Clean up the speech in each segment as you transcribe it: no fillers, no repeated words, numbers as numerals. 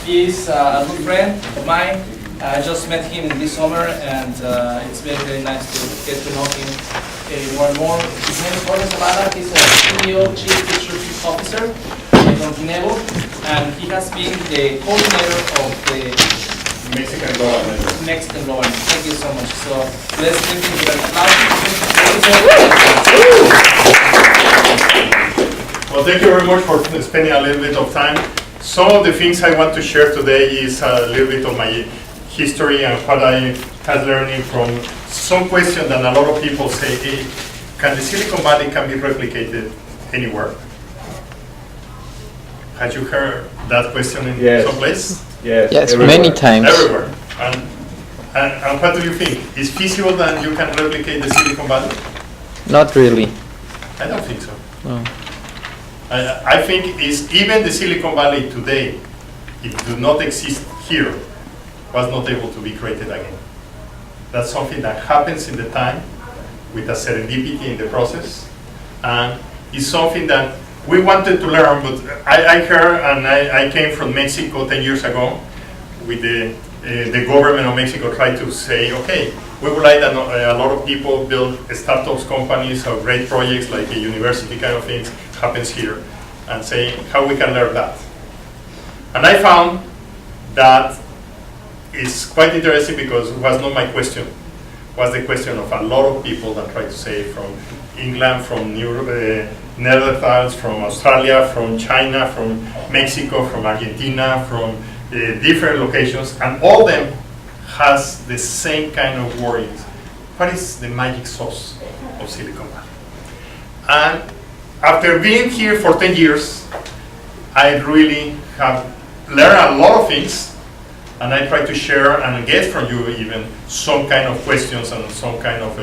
He is a good friend of mine. I just met him this summer, and it's very, very nice to get to know him more and more. His name is Jorge Zavala. He's a CEO, Chief Distribution Officer from Kinebo, and he has been the coordinator of the Mexican government. Thank you so much. So let's give him a applause. Well, thank you very much for spending a little bit of time. Some of the things I want to share today is a little bit of my history and what I had learning from some question that a lot of people say, hey, can the Silicon Valley can be replicated anywhere? Had you heard that question in some place? Yes, Everywhere. many times. Everywhere. And what do you think? Is feasible that you can replicate the Silicon Valley? Not really. I don't think so. No. I think is even the Silicon Valley today, if it do not exist here, was not able to be created again. That's something that happens in the time with a serendipity in the process, and it's something that we wanted to learn, but I heard, and I came from Mexico 10 years ago, with the government of Mexico tried to say, okay, we would like that a lot of people build startups, companies, or great projects like a university kind of things happens here, and say how we can learn that. And I found that it's quite interesting because it was not my question. It was the question of a lot of people that try to say from England, from Netherlands, from Australia, from China, from Mexico, from Argentina, from different locations, and all of them has the same kind of worries. What is the magic sauce of Silicon Valley? And after being here for 10 years, I really have learned a lot of things, and I try to share and get from you even some kind of questions and some kind of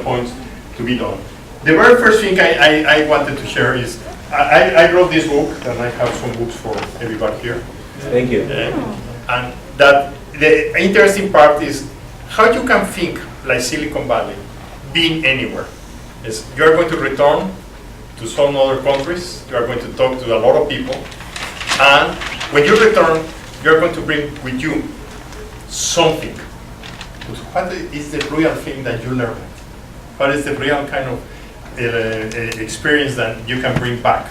points to be done. The very first thing I wanted to share is I wrote this book, and I have some books for everybody here. Thank you. And that the interesting part is how you can think like Silicon Valley, being anywhere. Is you are going to return to some other countries, you are going to talk to a lot of people, and when you return, you are going to bring with you something. What is the real thing that you learned? What is the real kind of experience that you can bring back?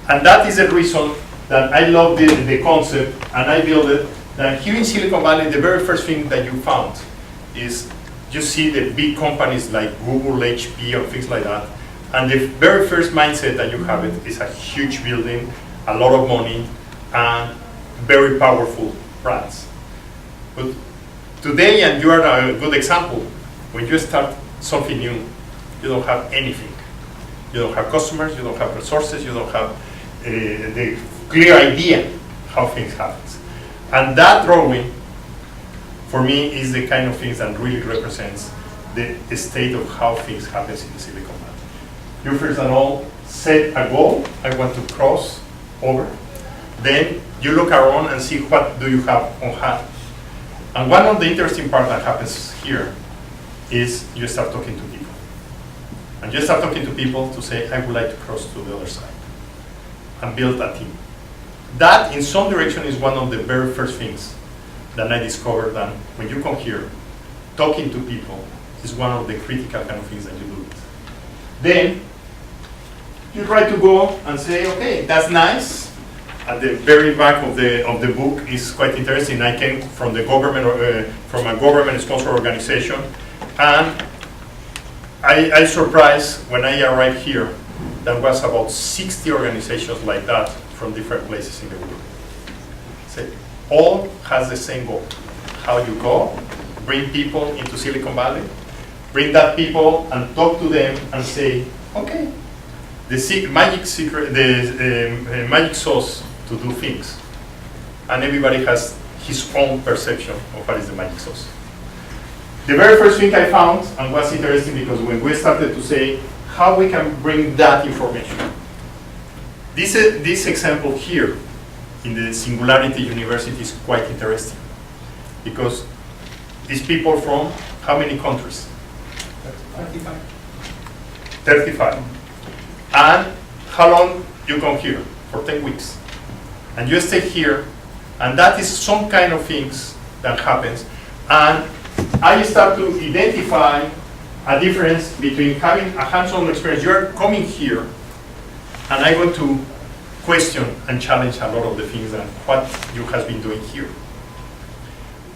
And that is the reason that I love the concept, and I build it, that here in Silicon Valley, the very first thing that you found is you see the big companies like Google, HP, or things like that, and the very first mindset that you have it is a huge building, a lot of money, and very powerful brands. But today, and you are a good example, when you start something new, you don't have anything. You don't have customers, you don't have resources, you don't have the clear idea how things happen. And that drawing, for me, is the kind of things that really represents the state of how things happen in the Silicon Valley. You first of all set a goal, I want to cross over. Then you look around and see what do you have on hand. And one of the interesting parts that happens here is you start talking to people. And you start talking to people to say, I would like to cross to the other side and build a team. That, in some direction, is one of the very first things that I discovered that when you come here, talking to people is one of the critical kind of things that you do. Then, you try to go and say, okay, that's nice. At the very back of the book is quite interesting. I came from the government, from a government-sponsored organization, and I surprised when I arrived here. There was about 60 organizations like that from different places in the world. So all has the same goal: how you go, bring people into Silicon Valley, bring that people and talk to them and say, okay, the magic sauce to do things, and everybody has his own perception of what is the magic sauce. The very first thing I found, and was interesting because when we started to say how we can bring that information, this example here in the Singularity University is quite interesting because these people from how many countries? 35. 35. And how long you come here? For 10 weeks. and you stay here, and that is some kind of things that happens. And I start to identify a difference between having a hands-on experience. You're coming here, and I'm going to question and challenge a lot of the things that what you have been doing here.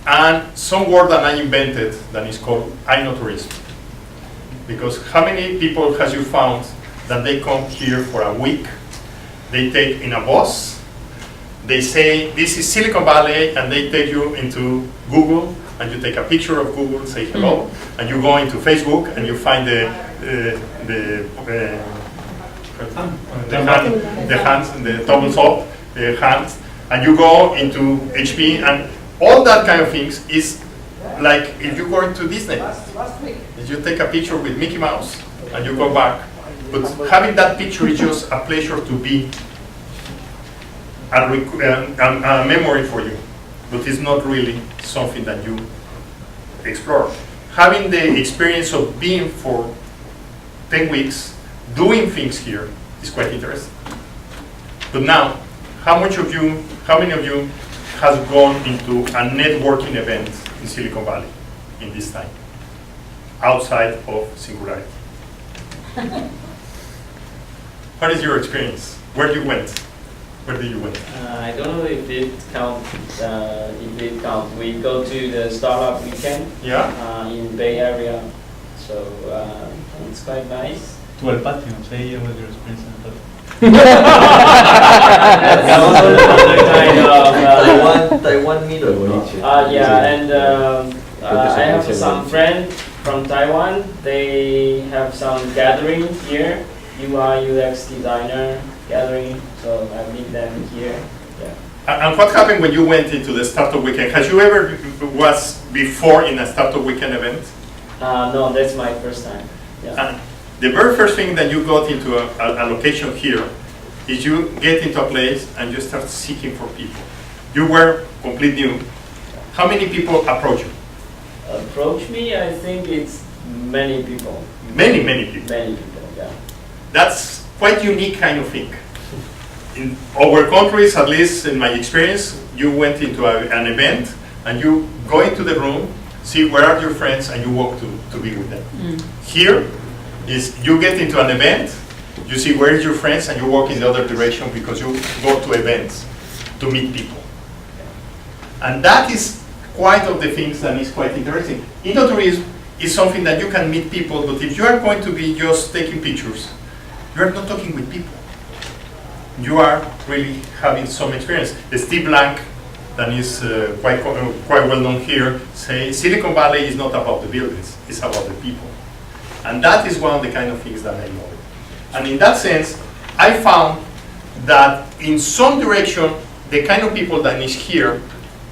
And some word that I invented that is called I-notourism. Because how many people has you found that they come here for a week, they take in a bus, they say this is Silicon Valley, and they take you into Google, and you take a picture of Google, say hello, and you go into Facebook and you find the hands, the thumbs up, the hands, and you go into HP, and all that kind of things is like if you go into Disney. If you take a picture with Mickey Mouse and you go back, but having that picture is just a pleasure to be a memory for you, but it's not really something that you explore. Having the experience of being for 10 weeks, doing things here is quite interesting. But now, how many of you has gone into a networking event in Silicon Valley in this time, outside of Singularity? What is your experience? Where you went? Where did you went? I don't know if it counts. We go to the startup weekend. Yeah. In Bay Area, so it's quite nice. To El Patio, say what your experience in El Patio. That was another kind of Taiwan meetup. yeah, and I have some friends from Taiwan. They have some gathering here, UI UX designer gathering. So I meet them here. Yeah. And what happened when you went into the startup weekend? Has you ever was before in a startup weekend event? No, that's my first time. Yeah. And the very first thing that you got into a location here is you get into a place and you start seeking for people. You were completely new. How many people approach you? Approach me? I think it's many people. Many people. Many people, yeah. That's quite unique kind of thing. In our countries, at least in my experience, you went into an event and you go into the room, see where are your friends, and you walk to be with them. Here is you get into an event, you see where is your friends, and you walk in the other direction because you go to events to meet people. And that is quite of the things that is quite interesting. Ecotourism is something that you can meet people, but if you are going to be just taking pictures, you are not talking with people. You are really having some experience. Steve Blank, that is quite well known here, say Silicon Valley is not about the buildings, it's about the people. And that is one of the kind of things that I know. And in that sense, I found that in some direction, the kind of people that is here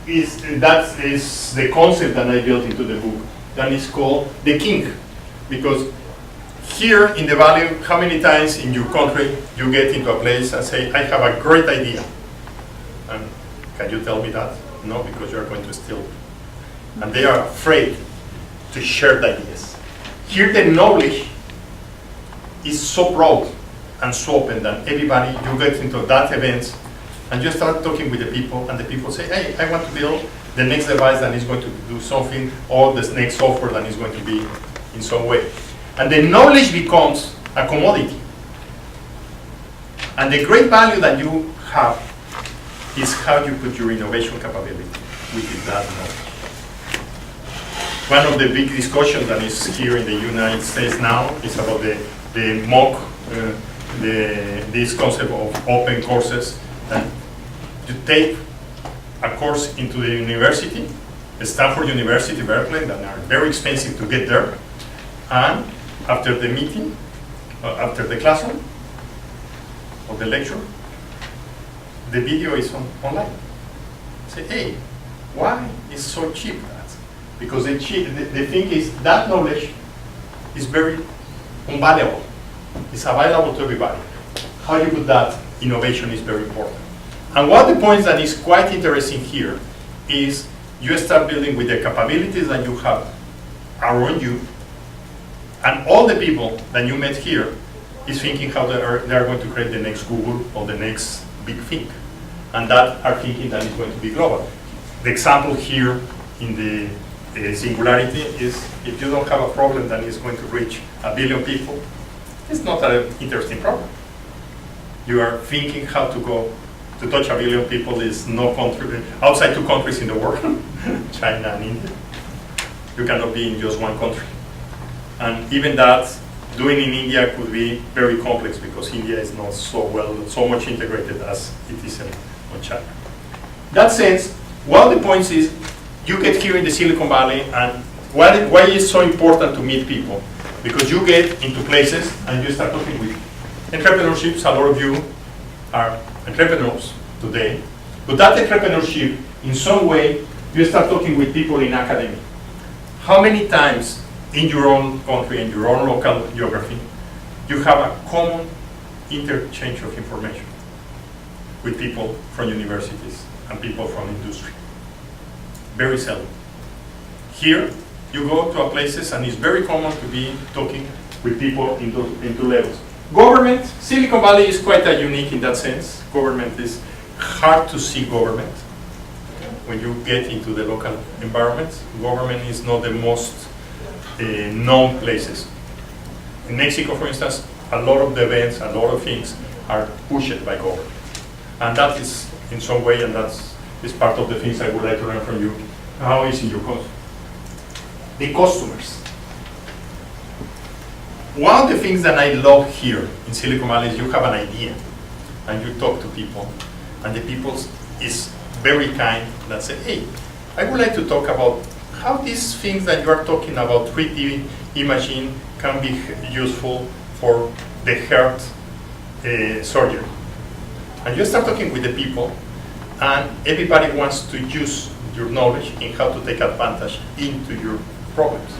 is the concept that I built into the book. That is called the king, because here in the valley, how many times in your country you get into a place and say, I have a great idea. And can you tell me that? No, because you're going to steal it. And they are afraid to share the ideas. Here the knowledge is so broad and so open that everybody, you get into that event and you start talking with the people, and the people say, hey, I want to build the next device that is going to do something, or the next software that is going to be in some way. And the knowledge becomes a commodity. And the great value that you have is how you put your innovation capability within that knowledge. One of the big discussions that is here in the United States now is about the MOOC, this concept of open courses. That you take a course into the university, Stanford University, Berkeley, that are very expensive to get there, and after the meeting, after the classroom, or the lecture, the video is online. Say, hey, why is so cheap that? Because the thing is that knowledge is very invaluable. It's available to everybody. How you put that innovation is very important. And one of the points that is quite interesting here is you start building with the capabilities that you have around you, and all the people that you met here is thinking how they are going to create the next Google or the next big thing. and that are thinking that it's going to be global. The example here in the Singularity is if you don't have a problem that is going to reach 1 billion people, it's not an interesting problem. You are thinking how to go to touch 1 billion people is no country, outside 2 countries in the world, China and India. You cannot be in just 1 country. And even that, doing in India could be very complex because India is not so much integrated as it is in China. In that sense, one of the points is you get here in the Silicon Valley, and why is it so important to meet people? Because you get into places and you start talking with entrepreneurships. A lot of you are entrepreneurs today, but that entrepreneurship, in some way, you start talking with people in academia. How many times in your own country, in your own local geography, you have a common interchange of information with people from universities and people from industry? Very seldom. Here, you go to places and it's very common to be talking with people into levels. Government, Silicon Valley is quite unique in that sense. Government is hard to see government. When you get into the local environments, government is not the most known places. In Mexico, for instance, a lot of the events, a lot of things are pushed by government. And that is in some way, and that's part of the things I would like to learn from you. How is in your cost? The customers. One of the things that I love here in Silicon Valley is you have an idea and you talk to people, and the people is very kind that say, hey, I would like to talk about how these things that you are talking about, 3D imaging, can be useful for the heart surgery. And you start talking with the people, and everybody wants to use your knowledge in how to take advantage into your problems.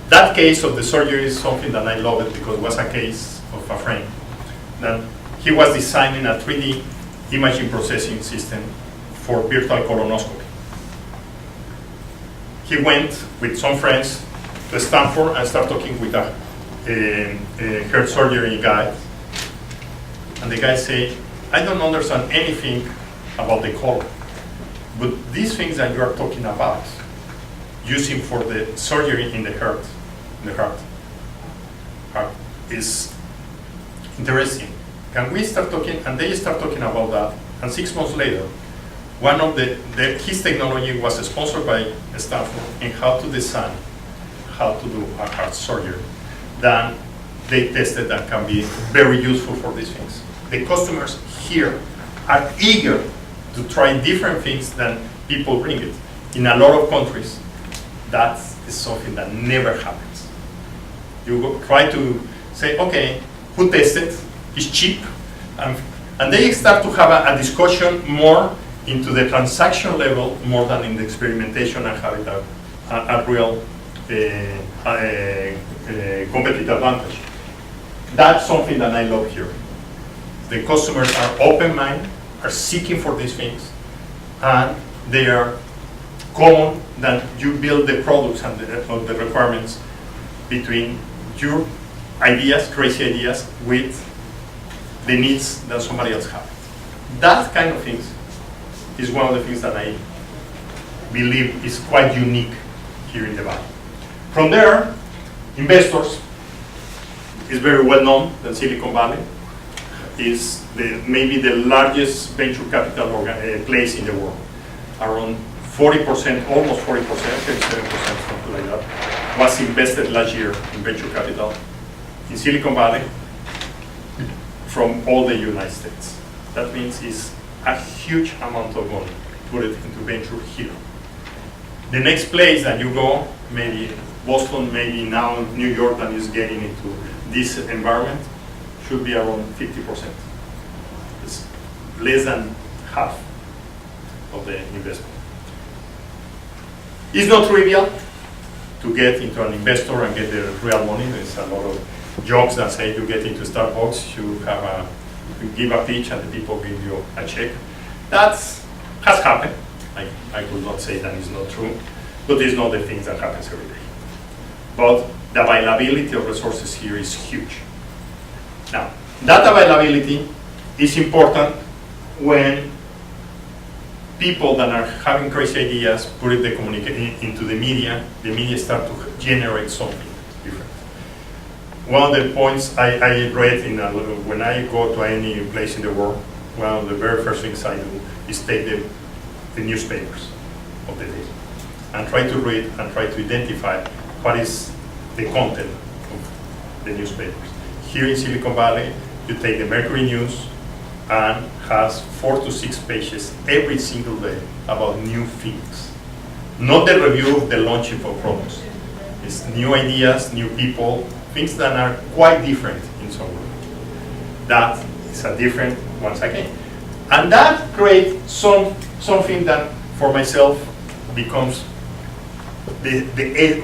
That case of the surgery is something that I love it because it was a case of a friend that he was designing a 3D imaging processing system for virtual colonoscopy. He went with some friends to Stanford and started talking with a heart surgery guy. And the guy said, I don't understand anything about the colon, but these things that you are talking about, using for the surgery in the heart, is interesting. Can we start talking? And they start talking about that. And 6 months later, one of his technology was sponsored by Stanford in how to design, how to do a heart surgery. Then they tested that can be very useful for these things. The customers here are eager to try different things than people bring it. In a lot of countries, that is something that never happens. You try to say, okay, who tested? It's cheap. And they start to have a discussion more into the transaction level more than in the experimentation and have it a real competitive advantage. That's something that I love here. The customers are open-minded, are seeking for these things, and they are common that you build the products and the requirements between your ideas, crazy ideas, with the needs that somebody else has. That kind of things is one of the things that I believe is quite unique here in the Valley. From there, investors is very well known that Silicon Valley is maybe the largest venture capital place in the world. Around 40%, almost 40%, 37%, something like that, was invested last year in venture capital in Silicon Valley from all the United States. That means it's a huge amount of money put it into venture here. The next place that you go, maybe Boston, maybe now New York, that is getting into this environment, should be around 50%. It's less than half of the investment. It's not trivial to get into an investor and get the real money. There's a lot of jokes that say you get into Starbucks, you give a pitch and the people give you a check. That has happened. I could not say that is not true, but it's not the thing that happens every day. But the availability of resources here is huge. Now, that availability is important when people that are having crazy ideas put it into the media start to generate something different. One of the points I read when I go to any place in the world, one of the very first things I do is take the newspapers of the day and try to read and try to identify what is the content of the newspapers. Here in Silicon Valley, you take the Mercury News and has 4 to 6 pages every single day about new things. Not the review of the launching of products. It's new ideas, new people, things that are quite different in some way. That is a different, once again. And that creates something that, for myself, becomes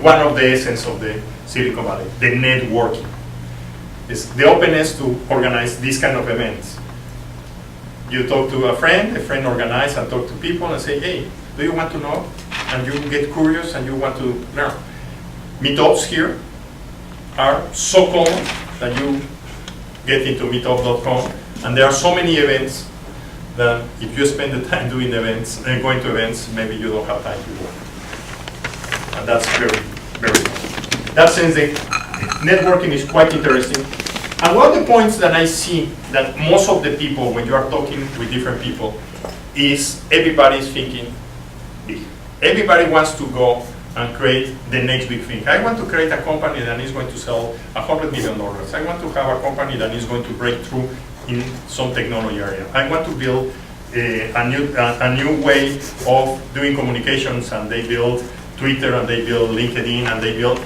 one of the essence of the Silicon Valley, the networking. It's the openness to organize these kind of events. You talk to a friend organize and talk to people and say, hey, do you want to know? And you get curious and you want to learn. Meetups here are so common that you get into meetup.com, and there are so many events that if you spend the time doing events and going to events, maybe you don't have time to go. And that's very, very cool. That sense, the networking is quite interesting. And one of the points that I see that most of the people, when you are talking with different people, is everybody's thinking big. Everybody wants to go and create the next big thing. I want to create a company that is going to sell $100 million. I want to have a company that is going to break through in some technology area. I want to build a new way of doing communications, and they build Twitter, and they build LinkedIn, and they build.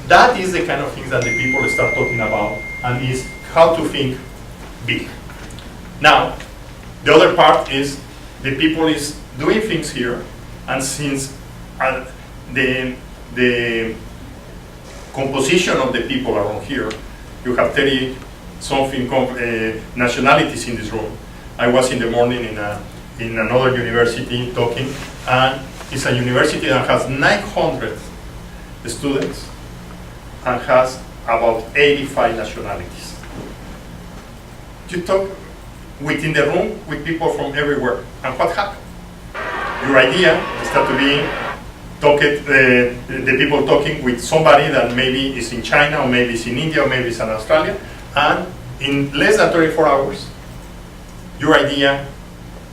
That is the kind of things that the people start talking about, and is how to think big. Now, the other part is the people is doing things here, and since the composition of the people around here, you have 30-something nationalities in this room. I was in the morning in another university talking, and it's a university that has 900 students and has about 85 nationalities. You talk within the room with people from everywhere, and what happened? Your idea started to be the people talking with somebody that maybe is in China, or maybe is in India, or maybe is in Australia, and in less than 24 hours, your idea,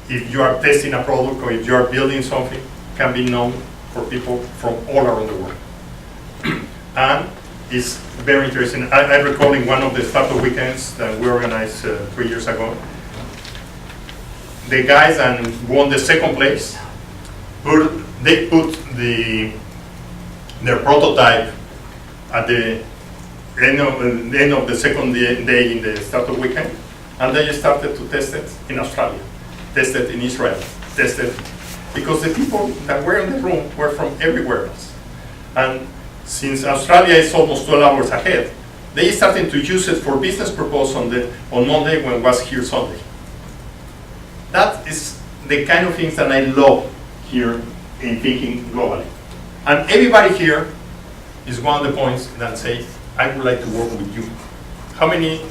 if you are testing a product or if you are building something, can be known for people from all around the world. And it's very interesting. I recall in one of the startup weekends that we organized 3 years ago, the guys that won the second place, they put their prototype at the end of the second day in the startup weekend, and they started to test it in Australia, test it in Israel, test it, because the people that were in the room were from everywhere else. And since Australia is almost 12 hours ahead, they started to use it for business purpose on Monday when it was here Sunday. That is the kind of things that I love here in thinking globally. And everybody here is one of the points that say, I would like to work with you. How many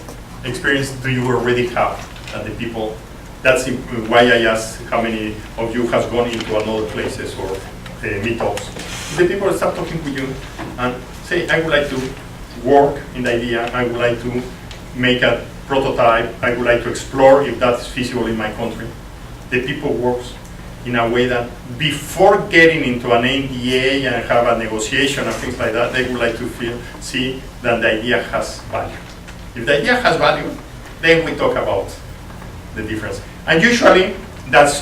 experience do you already have that the people, that's why I asked how many of you has gone into another places or meetups. The people start talking with you and say, I would like to work in the idea, I would like to make a prototype, I would like to explore if that's feasible in my country. The people work in a way that before getting into an NDA and have a negotiation and things like that, they would like to see that the idea has value. If the idea has value, then we talk about the difference. And usually, that's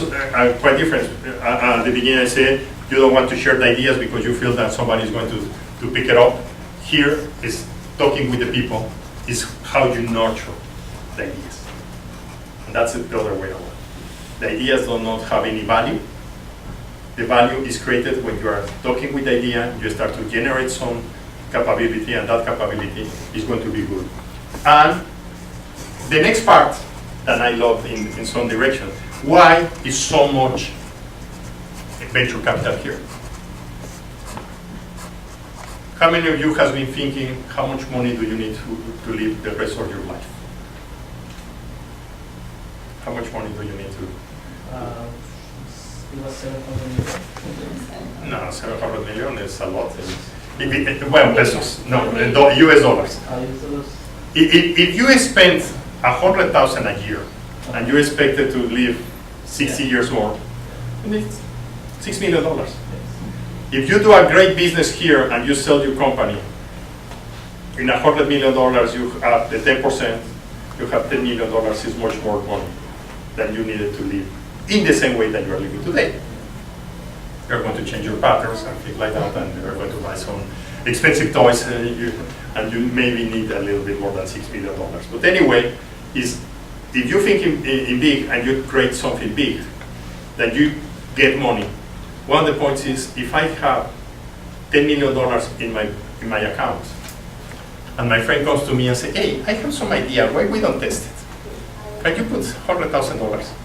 quite different. At the beginning I said, you don't want to share the ideas because you feel that somebody is going to pick it up. Here is talking with the people, is how you nurture the ideas. And that's the other way around. The ideas do not have any value. The value is created when you are talking with the idea, you start to generate some capability, and that capability is going to be good. And the next part that I love in some direction, why is so much venture capital here? How many of you has been thinking, how much money do you need to live the rest of your life? How much money do you need to? It was 700 million. No, 700 million is a lot. Well, pesos, no, US dollars. US dollars. If you spend 100,000 a year and you expected to live 60 years more, you need $6 million. If you do a great business here and you sell your company, in $100 million you have the 10%, you have $10 million is much more money than you needed to live in the same way that you are living today. You're going to change your patterns and things like that, and you're going to buy some expensive toys, and you maybe need a little bit more than $6 million. But anyway, if you think in big and you create something big, then you get money. One of the points is, if I have $10 million in my account, and my friend comes to me and says, hey, I have some idea, why we don't test it? Can you put $100,000?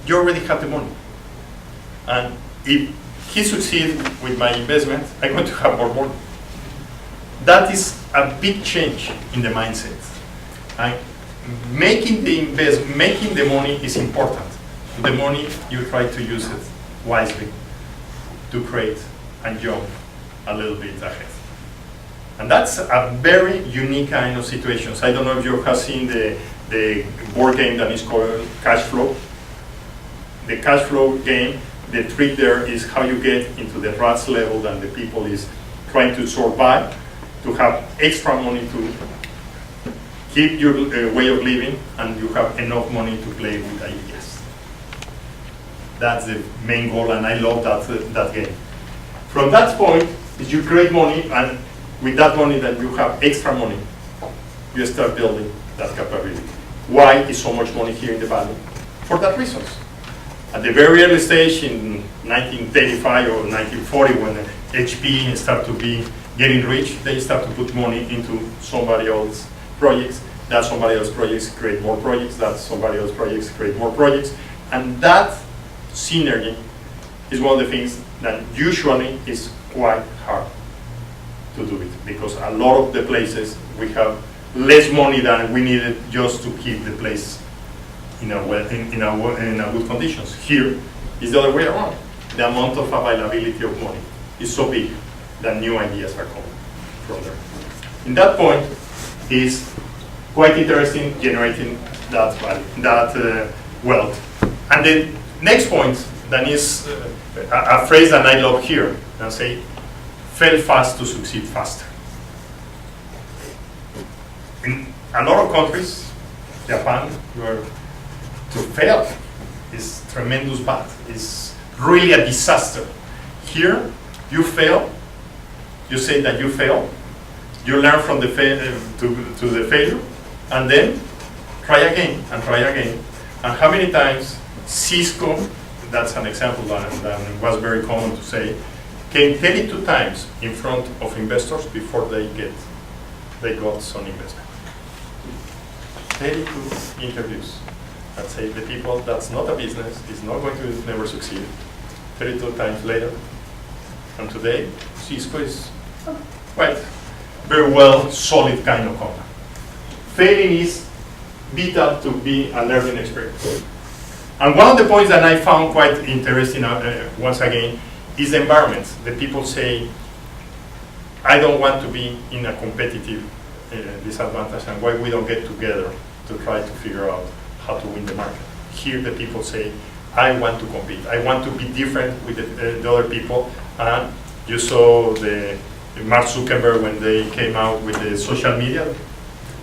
You already have the money. And if he succeeds with my investment, I'm going to have more money. That is a big change in the mindset. And making the money is important. The money, you try to use it wisely to create and jump a little bit ahead. And that's a very unique kind of situations. I don't know if you have seen the board game that is called Cash Flow. The cash flow game, the trick there is how you get into the rats level that the people is trying to survive, to have extra money to keep your way of living, and you have enough money to play with ideas. That's the main goal, and I love that game. From that point, is you create money, and with that money that you have extra money, you start building that capability. Why is so much money here in the Valley? For that reasons. At the very early stage in 1935 or 1940, when HP started to be getting rich, they start to put money into somebody else's projects. That somebody else's projects create more projects. That somebody else's projects create more projects. And that synergy is one of the things that usually is quite hard to do it, because a lot of the places we have less money than we needed just to keep the place in a good conditions. Here is the other way around. The amount of availability of money is so big that new ideas are coming from there. In that point is quite interesting, generating that value, that wealth. And the next point that is a phrase that I love here, and say, fail fast to succeed faster. In a lot of countries, Japan, where to fail is tremendous bad. It's really a disaster. Here, you fail, you say that you fail, you learn from the to the failure, and then try again and try again. And how many times Cisco, that's an example that was very common to say, came 32 times in front of investors before they got some investment. 32 interviews. That say the people, that's not a business, is not going to never succeed. 32 times later. And today, Cisco is quite very well solid kind of company. Failing is vital to be a learning experience. And one of the points that I found quite interesting, once again, is the environment. The people say, I don't want to be in a competitive disadvantage, and why we don't get together to try to figure out how to win the market. Here the people say, I want to compete. I want to be different with the other people. And you saw the Mark Zuckerberg when they came out with the social media.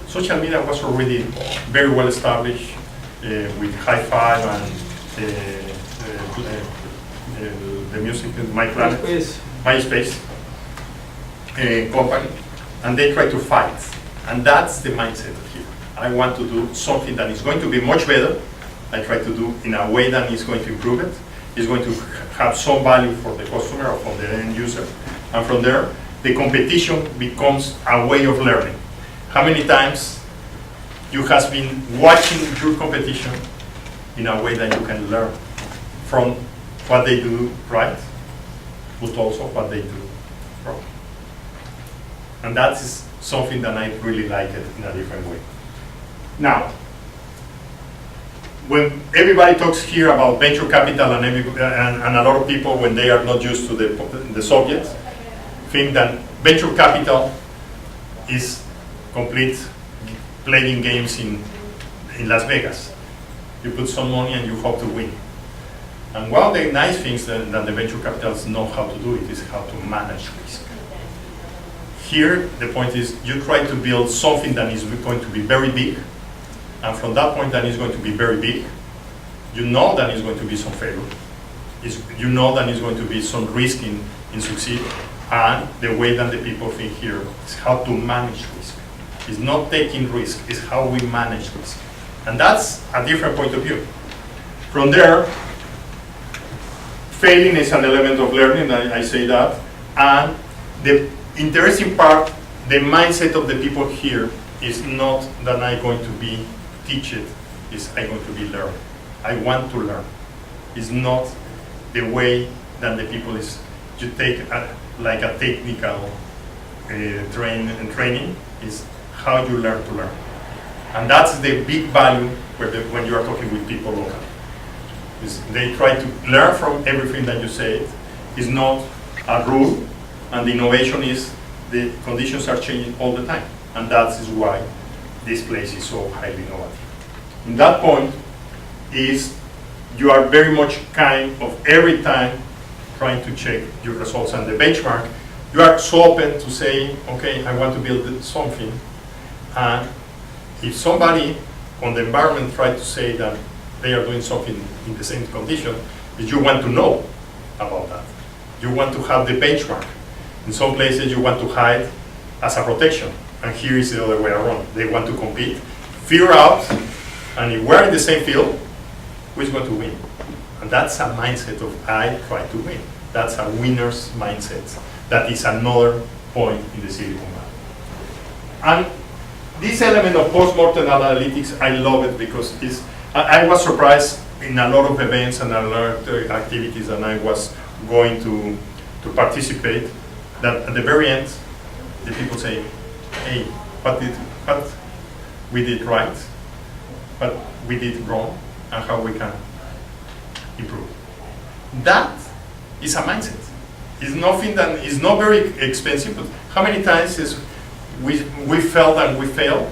Social media was already very well established with High Five and the music, My Planet, MySpace company. And they try to fight. And that's the mindset here. I want to do something that is going to be much better. I try to do in a way that is going to improve it. It's going to have some value for the customer or for the end user. And from there, the competition becomes a way of learning. How many times you have been watching your competition in a way that you can learn from what they do right, but also what they do wrong. And that is something that I really like it in a different way. Now, when everybody talks here about venture capital and a lot of people, when they are not used to the subject, think that venture capital is complete playing games in Las Vegas. You put some money and you hope to win. And one of the nice things that the venture capitalists know how to do it is how to manage risk. Here, the point is you try to build something that is going to be very big, and from that point that is going to be very big, you know that is going to be some failure. You know that is going to be some risk in succeed, and the way that the people think here is how to manage risk. It's not taking risk, it's how we manage risk. And that's a different point of view. From there, failing is an element of learning, I say that, and the interesting part, the mindset of the people here is not that I'm going to be teach it, is I'm going to be learn. I want to learn. It's not the way that the people is, you take like a technical training, is how you learn to learn. And that's the big value when you are talking with people locally. They try to learn from everything that you say. It's not a rule, and the innovation is the conditions are changing all the time. And that is why this place is so highly innovative. In that point is you are very much kind of every time trying to check your results and the benchmark. You are so open to say, okay, I want to build something. And if somebody on the environment tries to say that they are doing something in the same condition, you want to know about that. You want to have the benchmark. In some places you want to hide as a protection, and here is the other way around. They want to compete, figure out, and if we're in the same field, who is going to win? And that's a mindset of I try to win. That's a winner's mindset. That is another point in the Silicon Valley. And this element of post-mortem analytics, I love it because I was surprised in a lot of events and a lot of activities that I was going to participate, that at the very end, the people say, hey, what we did right, what we did wrong, and how we can improve. That is a mindset. It's nothing that is not very expensive, but how many times is we failed and we fail,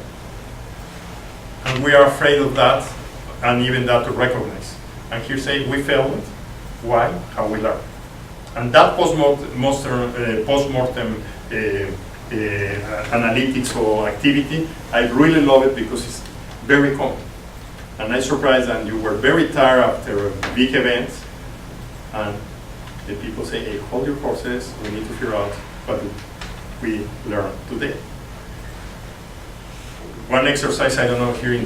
and we are afraid of that, and even that to recognize. And here say we failed. Why? How we learn. And that post-mortem analytics or activity, I really love it because it's very common. And I'm surprised that you were very tired after a big event, and the people say, hey, hold your horses, we need to figure out what we learned today. One exercise, I don't know here in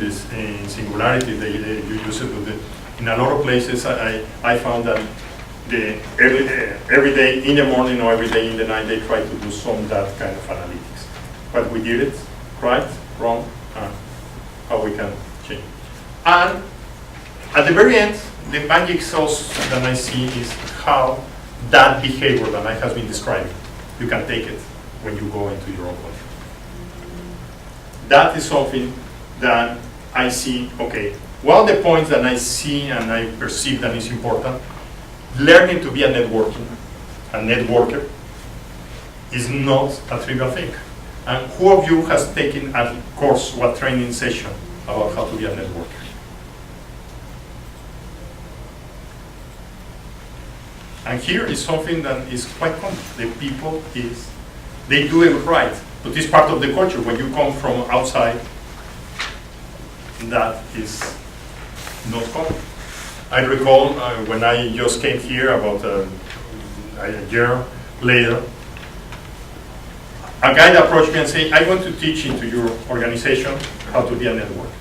Singularity, you use it, but in a lot of places I found that every day in the morning or every day in the night they try to do that kind of analytics. But we did it right, wrong, and how we can change. And at the very end, the magic sauce that I see is how that behavior that I have been describing, you can take it when you go into your own country. That is something that I see, okay, one of the points that I see and I perceive that is important, learning to be a networker is not a trivial thing. And who of you has taken a course or a training session about how to be a networker? And here is something that is quite common. The people they do it right, but it's part of the culture. When you come from outside, that is not common. I recall when I just came here about a year later, a guy approached me and said, I want to teach into your organization how to be a network.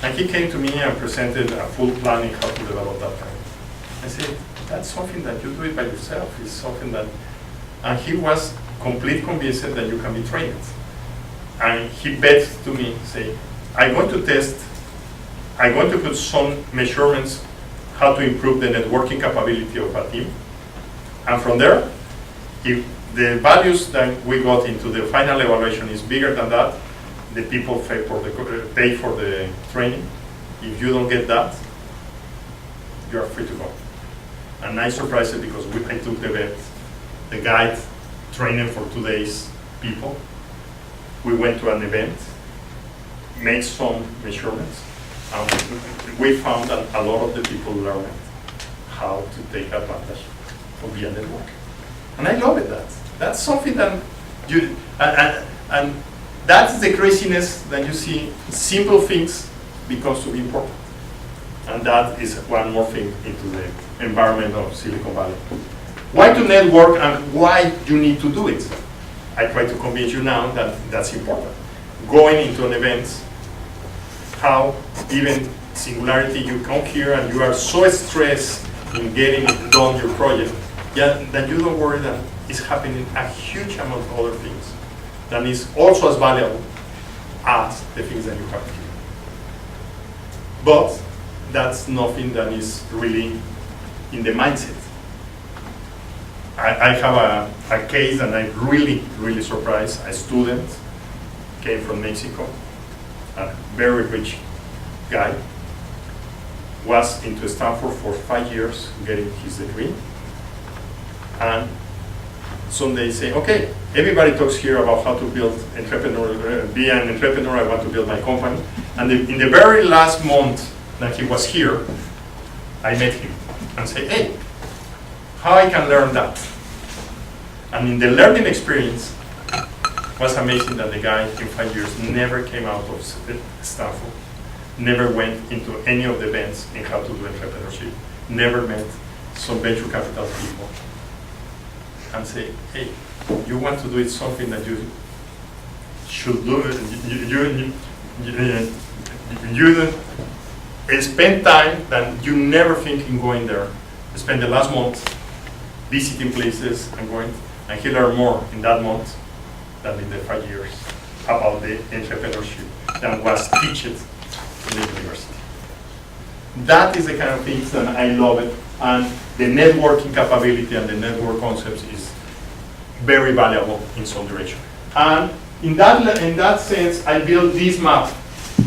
And he came to me and presented a full plan in how to develop that kind. I said, that's something that you do it by yourself. It's something that, and he was completely convinced that you can be trained. And he bet to me, say, I'm going to put some measurements how to improve the networking capability of a team. And from there, if the values that we got into the final evaluation is bigger than that, the people pay for the training. If you don't get that, you are free to go. And I surprised it because I took the event, the guide training for 2 days people. We went to an event, made some measurements, and we found that a lot of the people learned how to take advantage of the network. And I love it. That's something that you, and that's the craziness that you see. Simple things becomes to be important. And that is one more thing into the environment of Silicon Valley. Why to network and why you need to do it? I try to convince you now that that's important. Going into an event, how even Singularity, you come here and you are so stressed in getting done your project, that you don't worry that it's happening a huge amount of other things that is also as valuable as the things that you have here. But that's nothing that is really in the mindset. I have a case and I'm really surprised. A student came from Mexico, a very rich guy, was into Stanford for 5 years getting his degree. And someday say, okay, everybody talks here about how to build entrepreneur, be an entrepreneur, I want to build my company. And in the very last month that he was here, I met him and say, hey, how I can learn that? And in the learning experience, was amazing that the guy in 5 years never came out of Stanford, never went into any of the events in how to do entrepreneurship, never met some venture capital people, and say, hey, you want to do it something that you should do, you spend time that you never think in going there. Spend the last month visiting places and going, and he learned more in that month than in the 5 years about the entrepreneurship that was taught in the university. That is the kind of things that I love it, and the networking capability and the network concepts is very valuable in some direction. And in that sense, I built this map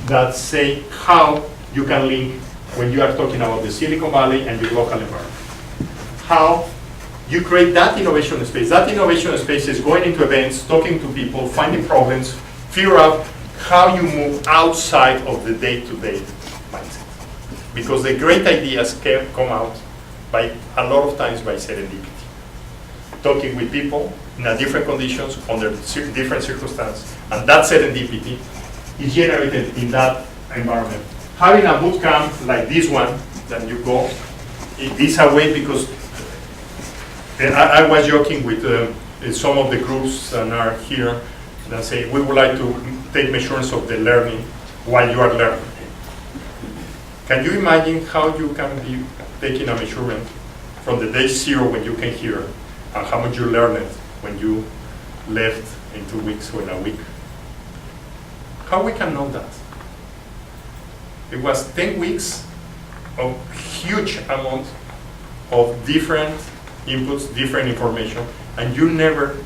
that say how you can link when you are talking about the Silicon Valley and your local environment. How you create that innovation space. That innovation space is going into events, talking to people, finding problems, figure out how you move outside of the day-to-day mindset. Because the great ideas can come out by a lot of times by serendipity. Talking with people in a different conditions, under different circumstances, and that serendipity is generated in that environment. Having a boot camp like this one that you go, it is a way because I was joking with some of the groups that are here that say we would like to take measurements of the learning while you are learning. Can you imagine how you can be taking a measurement from the day 0 when you came here and how much you learned when you left in 2 weeks or in a week? How we can know that? It was 10 weeks of huge amount of different inputs, different information, and you never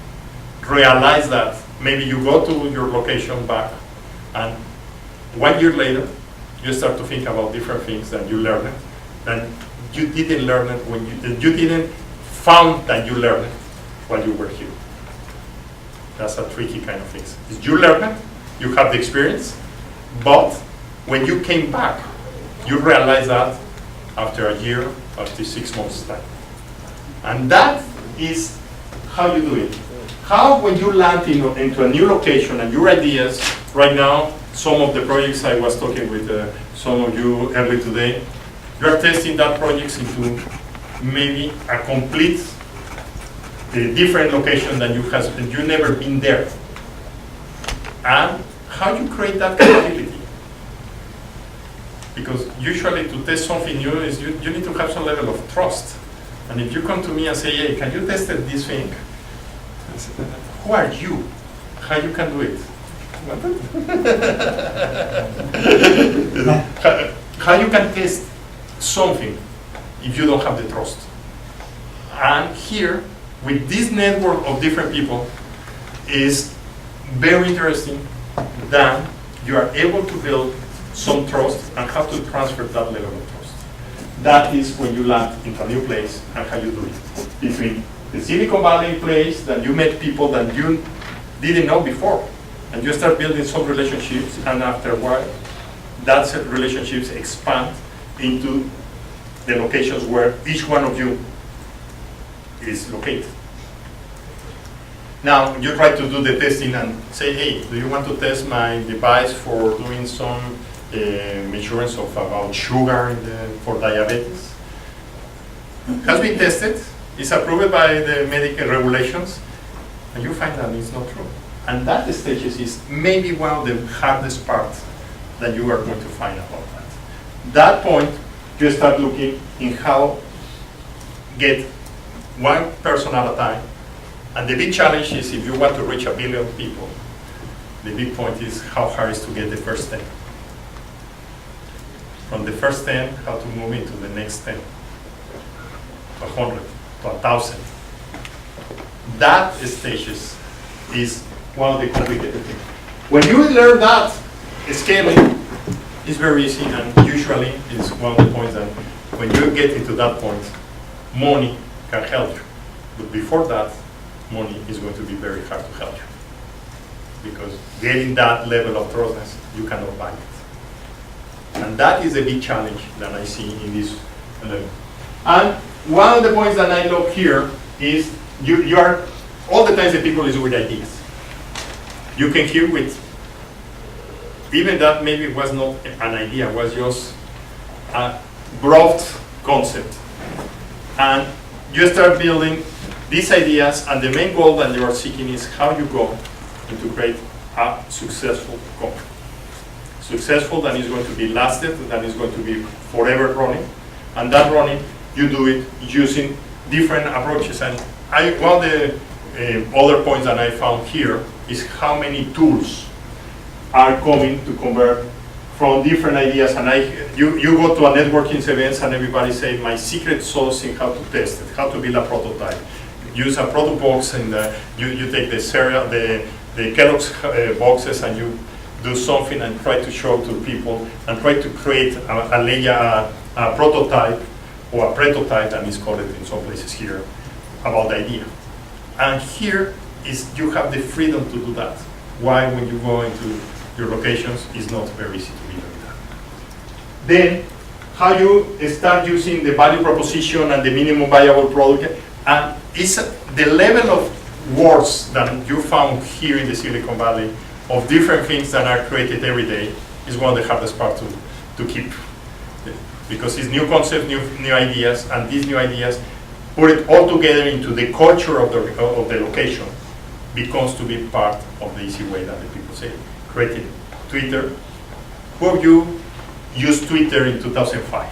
realize that. Maybe you go to your location back, and 1 year later, you start to think about different things that you learned, and you didn't learn it when you didn't found that you learned it while you were here. That's a tricky kind of thing. Is you learned it, you have the experience, but when you came back, you realize that after a year, after 6 months time. And that is how you do it. How when you land into a new location and your ideas, right now, some of the projects I was talking with some of you earlier today, you are testing that projects into maybe a complete different location than you never been there. And how you create that capability? Because usually to test something new is you need to have some level of trust. And if you come to me and say, hey, can you test this thing? I say, who are you? How you can do it? How you can test something if you don't have the trust? And here, with this network of different people, is very interesting that you are able to build some trust, and how to transfer that level of trust. That is when you land into a new place and how you do it. Between the Silicon Valley place that you met people that you didn't know before, and you start building some relationships, and after a while, that relationships expand into the locations where each one of you is located. Now, you try to do the testing and say, hey, do you want to test my device for doing some measurements of about sugar for diabetes? Has been tested, it's approved by the medical regulations, and you find that it's not true. And that stage is maybe one of the hardest parts that you are going to find about that. That point, you start looking in how get one person at a time. And the big challenge is if you want to reach 1 billion people, the big point is how hard is to get the first 10. From the first 10, how to move into the next 10, to 100, to 1,000. That stages is one of the complicated things. When you learn that, scaling is very easy, and usually it's one of the points that when you get into that point, money can help you. But before that, money is going to be very hard to help you. Because getting that level of trustness, you cannot buy it. And that is a big challenge that I see in this level. And one of the points that I love here is you are, all the time the people is with ideas. You can hear with, even that maybe was not an idea, was just a broad concept. And you start building these ideas, and the main goal that you are seeking is how you go and to create a successful company. Successful that is going to be lasted, that is going to be forever running. And that running, you do it using different approaches. And one of the other points that I found here is how many tools are coming to convert from different ideas. And you go to a networking events and everybody say, my secret sauce in how to test it, how to build a prototype. Use a proto box, and you take the cereal, the Kellogg's boxes, and you do something and try to show to people and try to create a prototype or a prototype, and it's called it in some places here, about the idea. And here is you have the freedom to do that. Why, when you go into your locations, it's not very easy to be doing that. Then, how you start using the value proposition and the minimum viable product, and it's the level of words that you found here in the Silicon Valley of different things that are created every day is one of the hardest parts to keep. Because it's new concepts, new ideas, and these new ideas, put it all together into the culture of the location, becomes to be part of the easy way that the people say. Created Twitter. Who of you used Twitter in 2005?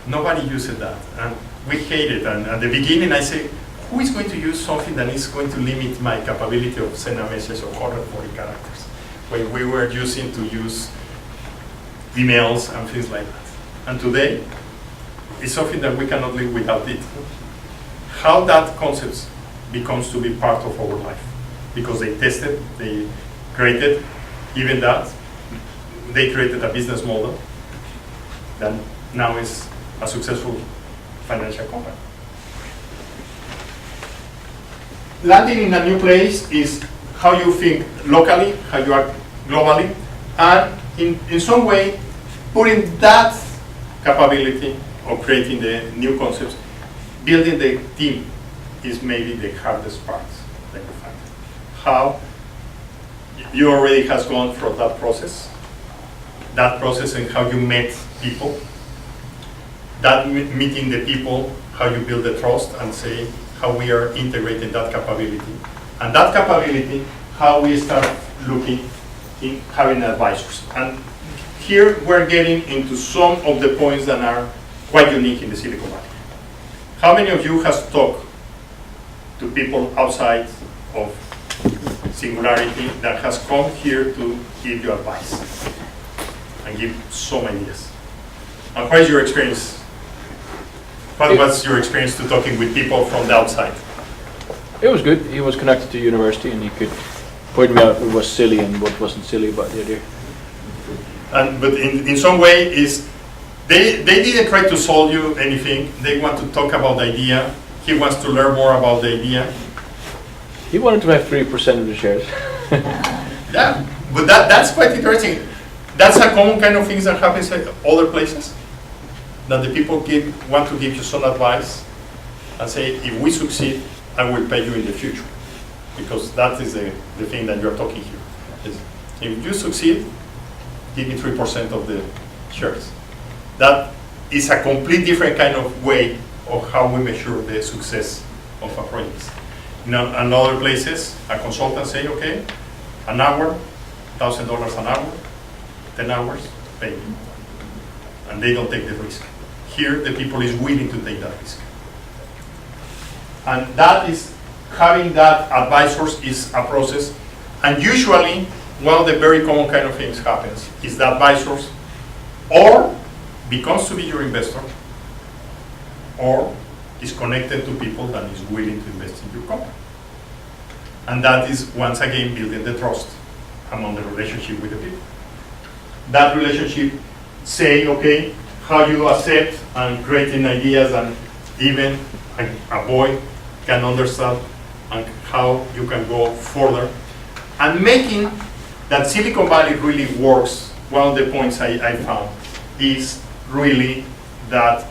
Nobody used that, and we hate it. And at the beginning I say, who is going to use something that is going to limit my capability of send a message of 140 characters? When we were using to use emails and things like that. And today, it's something that we cannot live without it. How that concept becomes to be part of our life. Because they tested, they created, even that, they created a business model that now is a successful financial company. Landing in a new place is how you think locally, how you act globally, and in some way, putting that capability of creating the new concepts, building the team is maybe the hardest part that you find. How you already has gone through that process and how you met people, that meeting the people, how you build the trust and say how we are integrating that capability. And that capability, how we start looking in having advisors. And here we're getting into some of the points that are quite unique in the Silicon Valley. How many of you has talked to people outside of Singularity that has come here to give you advice and give some ideas? And what is your experience? What was your experience to talking with people from the outside? It was good. He was connected to university and he could point me out what was silly and what wasn't silly about the idea. But in some way is they didn't try to solve you anything. They want to talk about the idea. He wants to learn more about the idea. He wanted to have 3% of the shares. Yeah, but that's quite interesting. That's a common kind of things that happens at other places. That the people want to give you some advice and say, if we succeed, I will pay you in the future. Because that is the thing that you're talking here. Is if you succeed, give me 3% of the shares. That is a complete different kind of way of how we measure the success of a project. In other places, a consultant say, okay, an hour, $1,000 an hour, 10 hours, pay me. And they don't take the risk. Here, the people is willing to take that risk. And that is, having that advisors is a process. And usually, one of the very common kind of things happens is the advisors or becomes to be your investor or is connected to people that is willing to invest in your company. And that is, once again, building the trust among the relationship with the people. That relationship say, okay, how you accept and creating ideas, and even a boy can understand and how you can go further. And making that Silicon Valley really works, one of the points I found is really that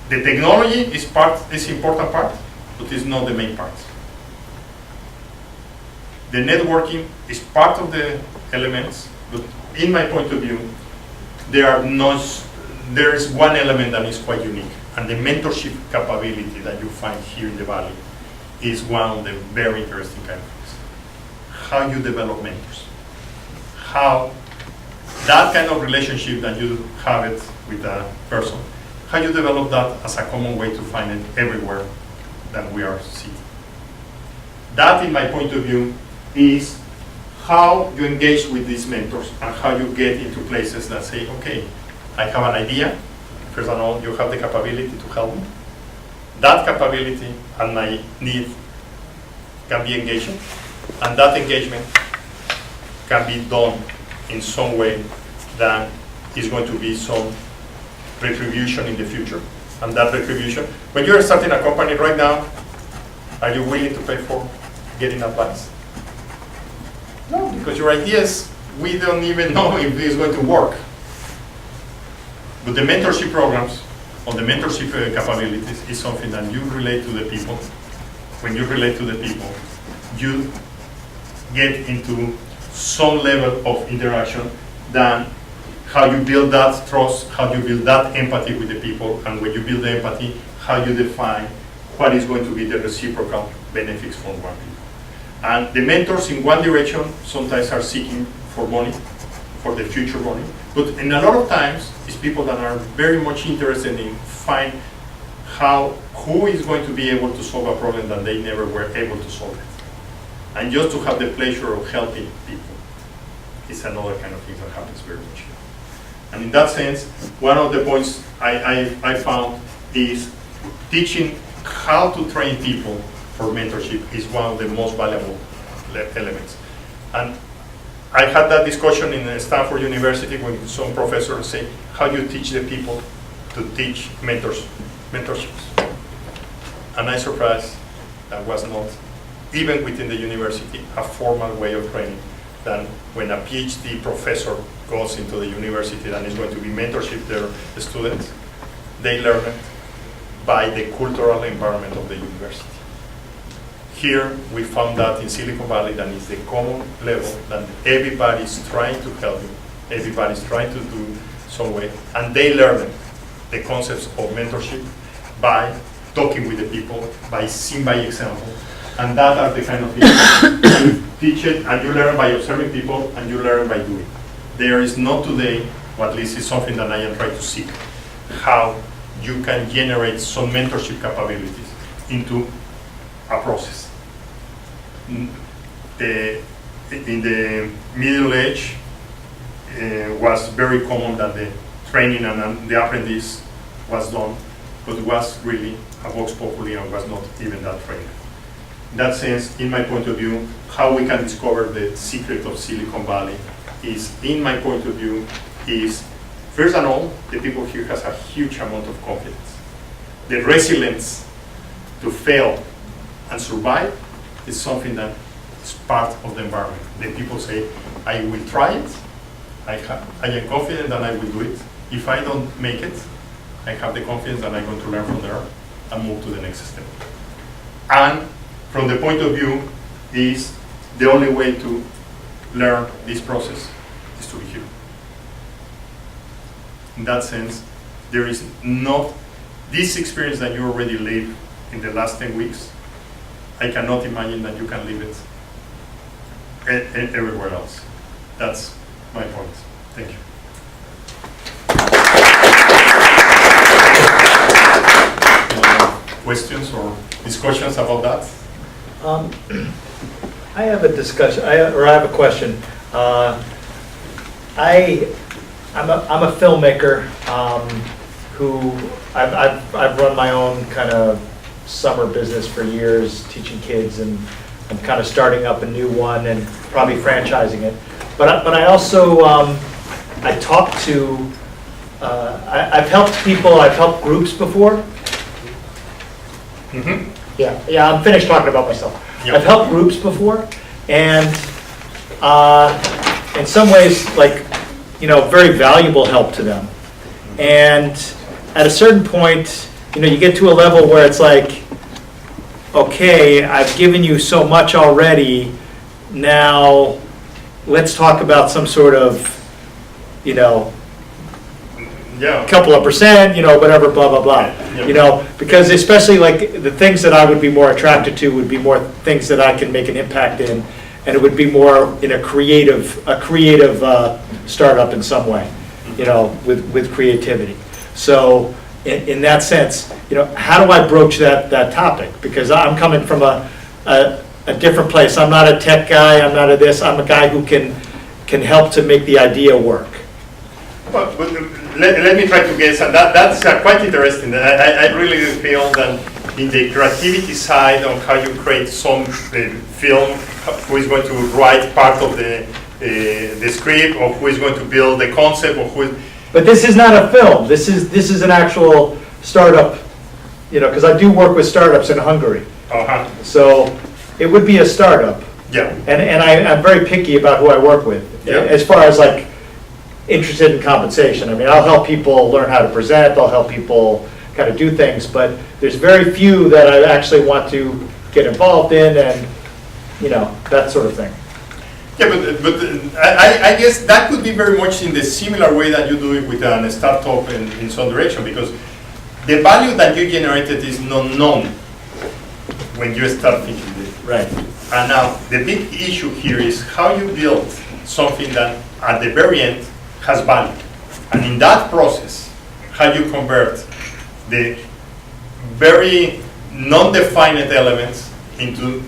the technology is important part, but it's not the main part. The networking is part of the elements, but in my point of view, there is one element that is quite unique, and the mentorship capability that you find here in the Valley is one of the very interesting kind of things. How you develop mentors. How that kind of relationship that you have it with a person, how you develop that as a common way to find it everywhere that we are seeing. That, in my point of view, is how you engage with these mentors and how you get into places that say, okay, I have an idea. First of all, you have the capability to help me. That capability and my need can be engaged, and that engagement can be done in some way that is going to be some retribution in the future. And that retribution, when you're starting a company right now, are you willing to pay for getting advice? No, because your ideas, we don't even know if it's going to work. But the mentorship programs or the mentorship capabilities is something that you relate to the people. When you relate to the people, you get into some level of interaction, then how you build that trust, how you build that empathy with the people, and when you build the empathy, how you define what is going to be the reciprocal benefits from one people. And the mentors in one direction sometimes are seeking for money, for the future money, but in a lot of times it's people that are very much interested in find who is going to be able to solve a problem that they never were able to solve it. And just to have the pleasure of helping people is another kind of thing that happens very much here. And in that sense, one of the points I found is teaching how to train people for mentorship is one of the most valuable elements. And I had that discussion in Stanford University when some professors say, how do you teach the people to teach mentorships? And I surprised that was not, even within the university, a formal way of training than when a PhD professor goes into the university and is going to be mentorship their students. They learn it by the cultural environment of the university. Here, we found that in Silicon Valley, that is the common level, that everybody is trying to help you, everybody is trying to do some way, and they learn the concepts of mentorship by talking with the people, by seeing by example, and that are the kind of things you teach it, and you learn by observing people, and you learn by doing. There is not today, or at least it's something that I am trying to seek, how you can generate some mentorship capabilities into a process. In the Middle Age, was very common that the training and the apprentice was done, but it was really a vox populi and was not even that trained. In that sense, in my point of view, how we can discover the secret of Silicon Valley is, in my point of view, is, first and all, the people here has a huge amount of confidence. The resilience to fail and survive is something that is part of the environment. The people say, I will try it, I am confident that I will do it. If I don't make it, I have the confidence that I'm going to learn from there and move to the next step. And from the point of view is the only way to learn this process is to be here. In that sense, there is not this experience that you already lived in the last 10 weeks. I cannot imagine that you can live it everywhere else. That's my point. Thank you. Questions or discussions about that? I have a discussion, I have a question. I'm a filmmaker who I've run my own kind of summer business for years, teaching kids, and I'm kind of starting up a new one and probably franchising it. But I also I talk to I've helped people, I've helped groups before. Mm-hmm. Yeah, I'm finished talking about myself. Yep. I've helped groups before, and in some ways, like, very valuable help to them. And at a certain point, you get to a level where it's like, okay, I've given you so much already, now let's talk about some sort of, Yeah. couple of percent, whatever, blah, blah, blah. Yeah. Because especially like the things that I would be more attracted to would be more things that I can make an impact in, and it would be more in a creative startup in some way, with creativity. So in that sense, how do I broach that topic? Because I'm coming from a different place. I'm not a tech guy, I'm not a this, I'm a guy who can help to make the idea work. Well, but let me try to guess, and that's quite interesting. I really feel that in the creativity side of how you create some film, who is going to write part of the script, or who is going to build the concept, or who is... But this is not a film. This is an actual startup, because I do work with startups in Hungary. Uh-huh. So it would be a startup. Yeah. And I'm very picky about who I work with, Yeah. as far as like interested in compensation. I mean, I'll help people learn how to present, I'll help people kind of do things, but there's very few that I actually want to get involved in, and that sort of thing. Yeah, but I guess that could be very much in the similar way that you do it with a startup in some direction, because the value that you generated is not known when you start thinking it. Right. And now the big issue here is how you build something that at the very end has value. And in that process, how you convert the very non-defined elements into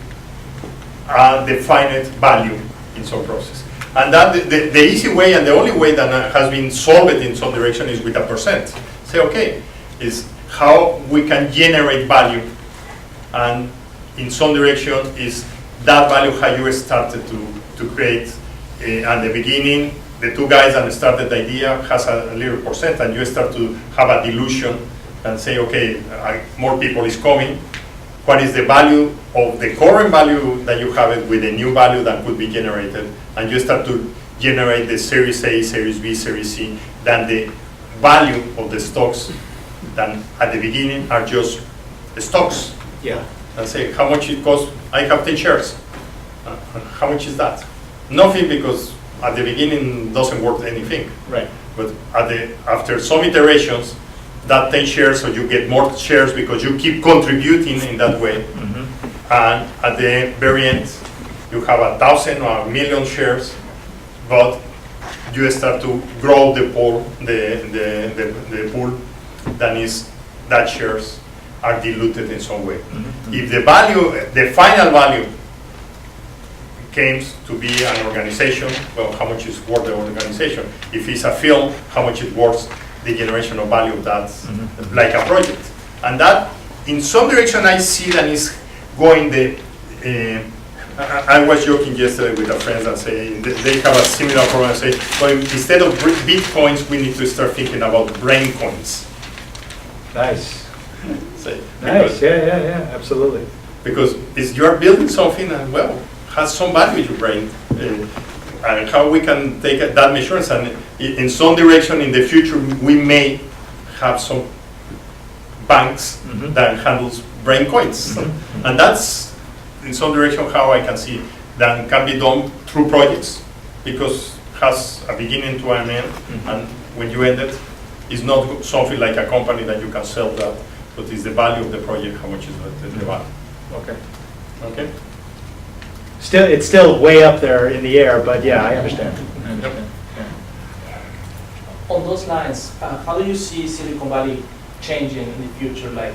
a defined value in some process. And that the easy way and the only way that has been solved in some direction is with a percent. Say, okay, is how we can generate value, and in some direction is that value how you started to create at the beginning. The two guys that started the idea has a little percent, and you start to have a dilution and say, okay, more people is coming. What is the value of the current value that you have it with the new value that could be generated, and you start to generate the Series A, Series B, Series C, then the value of the stocks that at the beginning are just the stocks. Yeah. And say how much it costs. I have 10 shares. How much is that? Nothing, because at the beginning doesn't worth anything. Right. But after some iterations, that 10 shares, so you get more shares because you keep contributing in that way. Mm-hmm. And at the very end, you have 1,000 or 1,000,000 shares, but you start to grow the pool, the pool, that shares are diluted in some way. Mm-hmm. If the final value comes to be an organization, well, how much is worth the organization? If it's a film, how much it worth the generation of value of that, Mm-hmm. like a project. And that, in some direction, I see that is going I was joking yesterday with a friend and say they have a similar problem and say, well, instead of bitcoins, we need to start thinking about brain coins. Nice. Say, Nice, yeah, absolutely. because if you are building something and well, has some value in your brain, and how we can take that measurements and in some direction in the future we may have some banks that handles brain coins, and that's in some direction how I can see that can be done through projects because has a beginning to an end, and when you end it, it's not something like a company that you can sell that, but it's the value of the project, how much is the value. Okay. Okay. Still, it's still way up there in the air, but yeah, I understand. On those lines, how do you see Silicon Valley changing in the future, like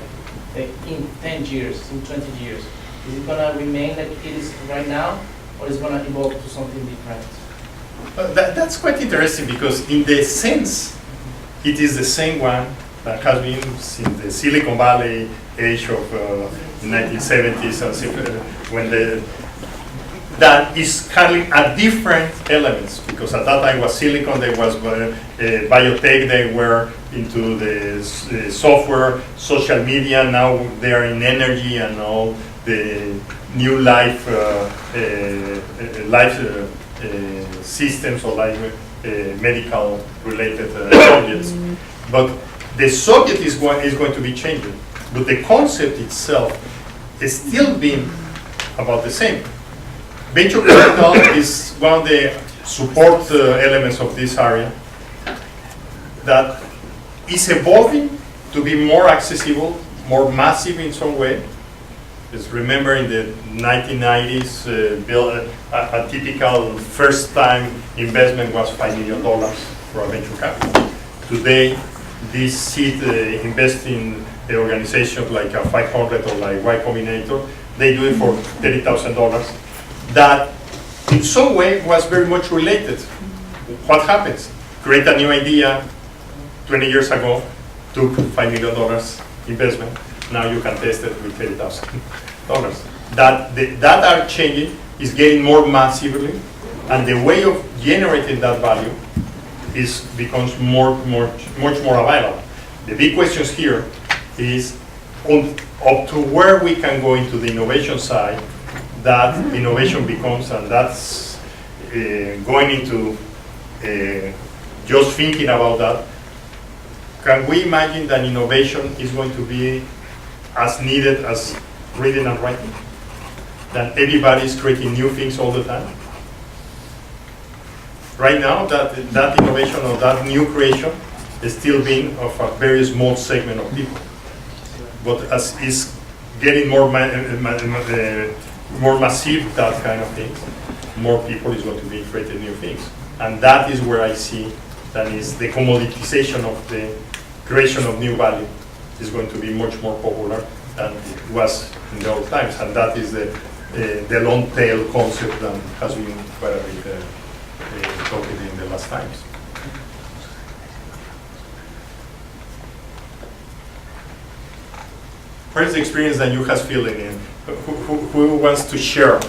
in 10 years, in 20 years? Is it going to remain like it is right now, or is it going to evolve to something different? That's quite interesting because in the sense, it is the same one that has been since the Silicon Valley age of 1970s and when that is handling a different elements because at that time was silicon, there was biotech, they were into the software, social media, now they are in energy and all the new life systems or life medical related subjects. But the subject is going to be changing, but the concept itself is still being about the same. Venture capital is one of the support elements of this area that is evolving to be more accessible, more massive in some way. Just remember in the 1990s, a typical first time investment was $5 million for a venture capital. Today, this seed investing the organizations like a 500 or like Y Combinator, they do it for $30,000. That in some way was very much related. What happens? Create a new idea 20 years ago, took $5 million investment. Now you can test it with $30,000. That are changing, is getting more massively, and the way of generating that value becomes much more available. The big questions here is up to where we can go into the innovation side. That innovation becomes, and that's going into just thinking about that. Can we imagine that innovation is going to be as needed as reading and writing? That everybody is creating new things all the time? Right now, that innovation or that new creation is still being of a very small segment of people. But as is getting more massive, that kind of things, more people is going to be creating new things. And that is where I see that is the commoditization of the creation of new value is going to be much more popular than it was in the old times. And that is the long tail concept that has been quite a bit talked in the last times. What is the experience that you have feeling in? Who wants to share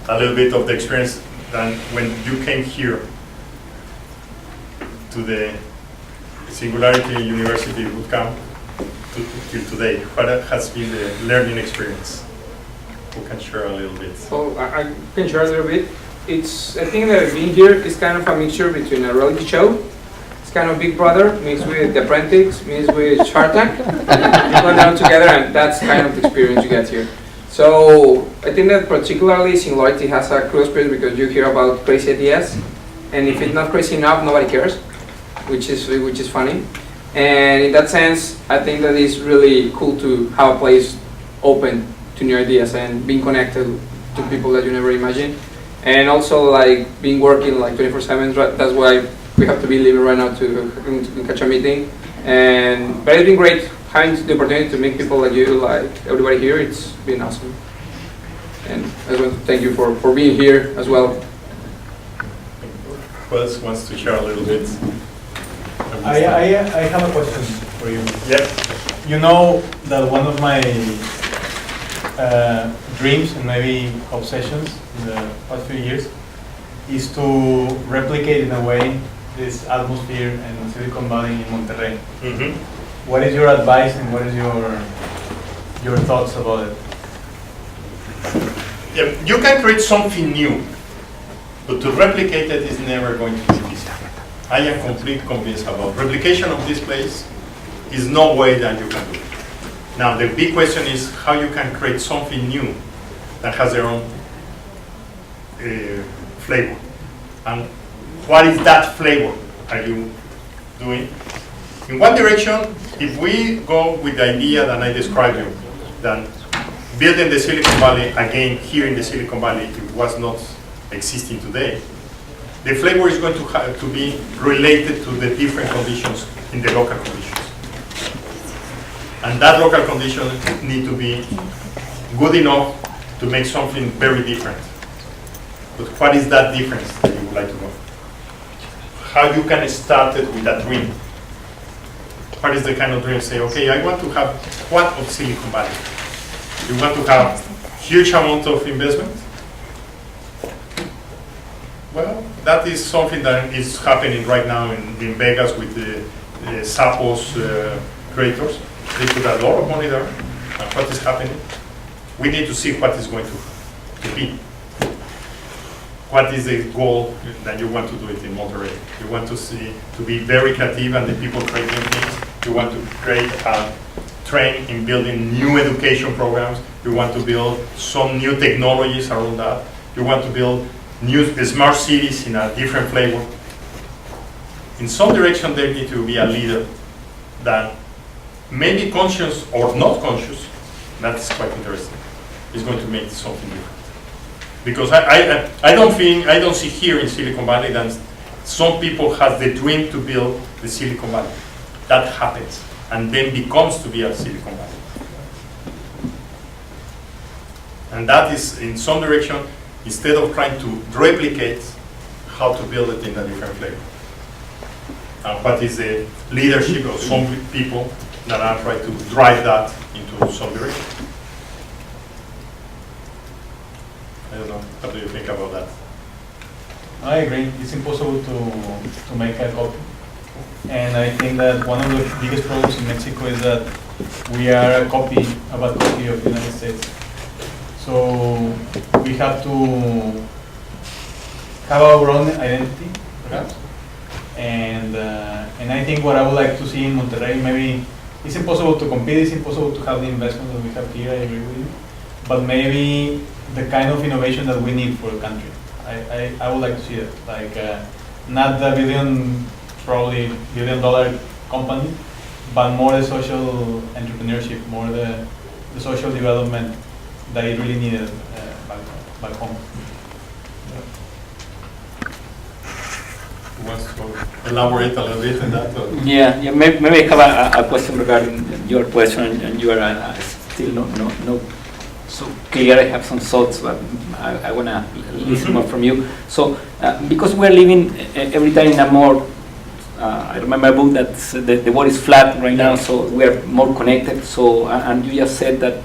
a little bit of the experience than when you came here to the Singularity University bootcamp till today? What has been the learning experience? Who can share a little bit? Oh, I can share a little bit. I think that being here is kind of a mixture between a reality show. It's kind of Big Brother mixed with The Apprentice, mixed with Shark Tank. You go down together, and that's kind of the experience you get here. So I think that particularly Singularity has a cool spirit because you hear about crazy ideas, and if it's not crazy enough, nobody cares, which is funny. And in that sense, I think that it's really cool to have a place open to new ideas and being connected to people that you never imagined. And also like being working like 24/7. That's why we have to be leaving right now to catch a meeting. But it's been great having the opportunity to meet people like you, like everybody here. It's been awesome. And I just want to thank you for being here as well. Who else wants to share a little bit? I have a question for you. Yep. You know that one of my dreams and maybe obsessions in the past few years is to replicate in a way this atmosphere in Silicon Valley in Monterrey. Mhm. What is your advice and what is your thoughts about it? Yeah, you can create something new, but to replicate it is never going to be easy. I am completely convinced about replication of this place is no way that you can do it. Now the big question is how you can create something new that has their own flavor. And what is that flavor are you doing? In one direction, if we go with the idea that I described you, that building the Silicon Valley again here in the Silicon Valley, it was not existing today, the flavor is going to have to be related to the different conditions in the local conditions. And that local conditions need to be good enough to make something very different. But what is that difference that you would like to know? How you can start it with a dream? What is the kind of dream? Say, okay, I want to have what of Silicon Valley? You want to have huge amount of investment? Well, that is something that is happening right now in Vegas with the Zappos creators. They put a lot of money there. And what is happening? We need to see what is going to be. What is the goal that you want to do it in Monterrey? You want to see to be very creative and the people creating things. You want to create a train in building new education programs. You want to build some new technologies around that. You want to build new smart cities in a different flavor. In some direction, there need to be a leader that maybe conscious or not conscious, that's quite interesting, is going to make something different. Because I don't see here in Silicon Valley that some people have the dream to build the Silicon Valley. That happens and then becomes to be a Silicon Valley. And that is in some direction, instead of trying to replicate, how to build it in a different flavor. And what is the leadership of some people that are trying to drive that into some direction. I don't know, what do you think about that? I agree. It's impossible to make a copy. And I think that one of the biggest problems in Mexico is that we are a bad copy of the United States. So we have to have our own identity, perhaps. And I think what I would like to see in Monterrey, maybe it's impossible to compete, it's impossible to have the investment that we have here, I agree with you. But maybe the kind of innovation that we need for a country. I would like to see it. Like not the probably $1 billion company, but more the social entrepreneurship, more the social development that it really needed back home. Who wants to elaborate a little bit on that? Or? Yeah. Maybe I have a question regarding your question, and you are still no so clear. I have some thoughts, but I want to listen more from you. So, because we're living every time in a more, I remember a book that the world is flat right now, so we are more connected. So, and you just said that,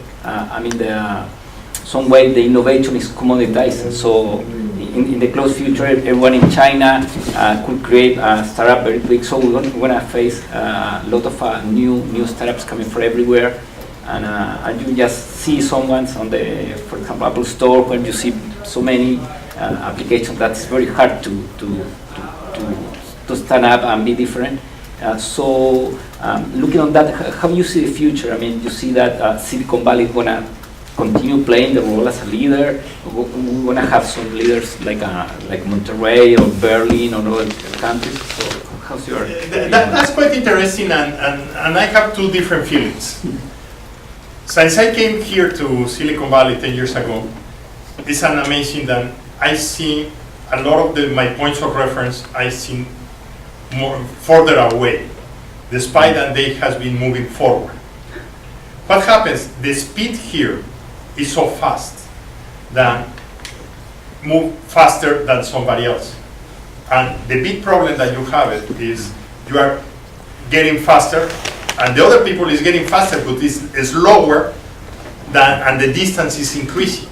some way the innovation is commoditized. So, in the close future, everyone in China could create a startup very quick. So we're going to face a lot of new startups coming from everywhere. And you just see someone on the, for example, Apple Store, when you see so many applications, that's very hard to stand up and be different. So looking on that, how do you see the future? I mean, you see that Silicon Valley is going to continue playing the role as a leader. We're going to have some leaders like Monterrey or Berlin or other countries. So how's your? That's quite interesting, and I have two different feelings. Since I came here to Silicon Valley 10 years ago, it's an amazing that I see a lot of my points of reference I see more further away, despite that they has been moving forward. What happens? The speed here is so fast that move faster than somebody else. And the big problem that you have is you are getting faster, and the other people is getting faster, but it's slower and the distance is increasing.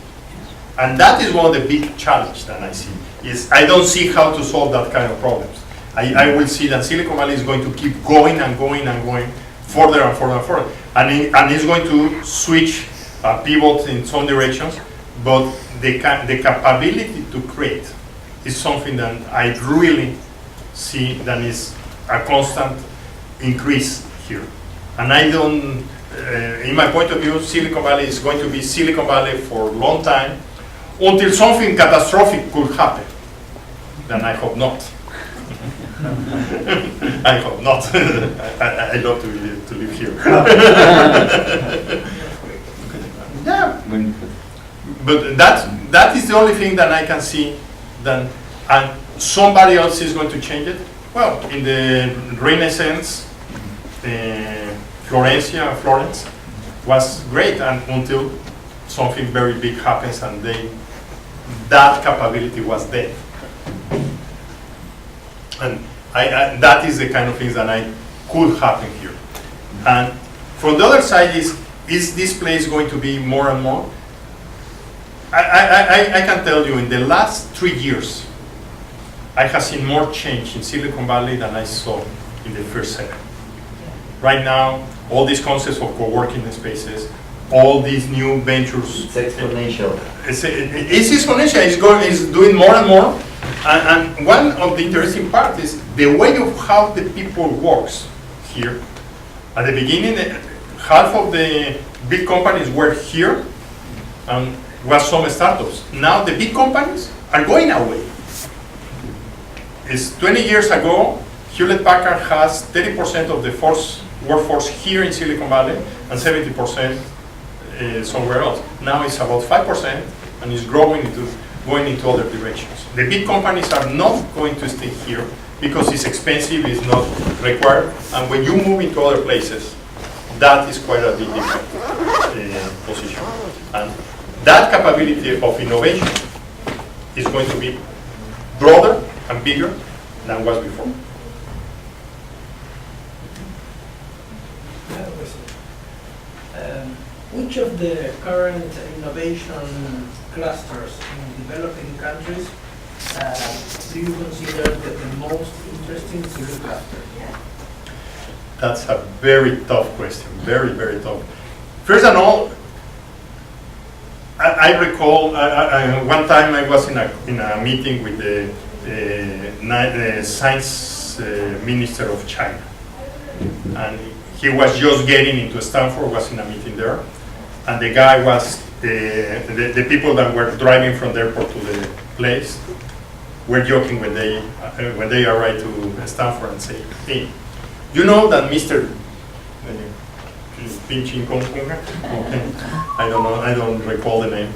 And that is one of the big challenges that I see. Is I don't see how to solve that kind of problems. I will see that Silicon Valley is going to keep going and going and going further and further and further. And it's going to switch, pivot in some directions, but the capability to create is something that I really see that is a constant increase here. And I don't, in my point of view, Silicon Valley is going to be Silicon Valley for a long time until something catastrophic could happen. Then I hope not. I hope not. I love to live here. Yeah. But that is the only thing that I can see. Then, and somebody else is going to change it. Well, in the Renaissance, Florence was great, and until something very big happens, and that capability was there. And that is the kind of things that could happen here. And from the other side is this place going to be more and more? I can tell you in the last 3 years, I have seen more change in Silicon Valley than I saw in the first 7. Right now, all these concepts of co-working spaces, all these new ventures. It's exponential. It's exponential. It's doing more and more. And one of the interesting part is the way of how the people works here. At the beginning, half of the big companies were here, and was some startups. Now the big companies are going away. It's 20 years ago, Hewlett Packard has 30% of the workforce here in Silicon Valley and 70% somewhere else. Now it's about 5% and it's going into other directions. The big companies are not going to stay here because it's expensive, it's not required, and when you move into other places, that is quite a big different position. And that capability of innovation is going to be broader and bigger than was before. Which of the current innovation clusters in developing countries do you consider the most interesting to look after? That's a very tough question, very, very tough. First of all, I recall one time I was in a meeting with the science minister of China, and he was just getting into Stanford, was in a meeting there, and the guy was the people that were driving from the airport to the place were joking when they arrived to Stanford and say, "Hey, you know that Mr. Pinching Kong, I don't know, I don't recall the name,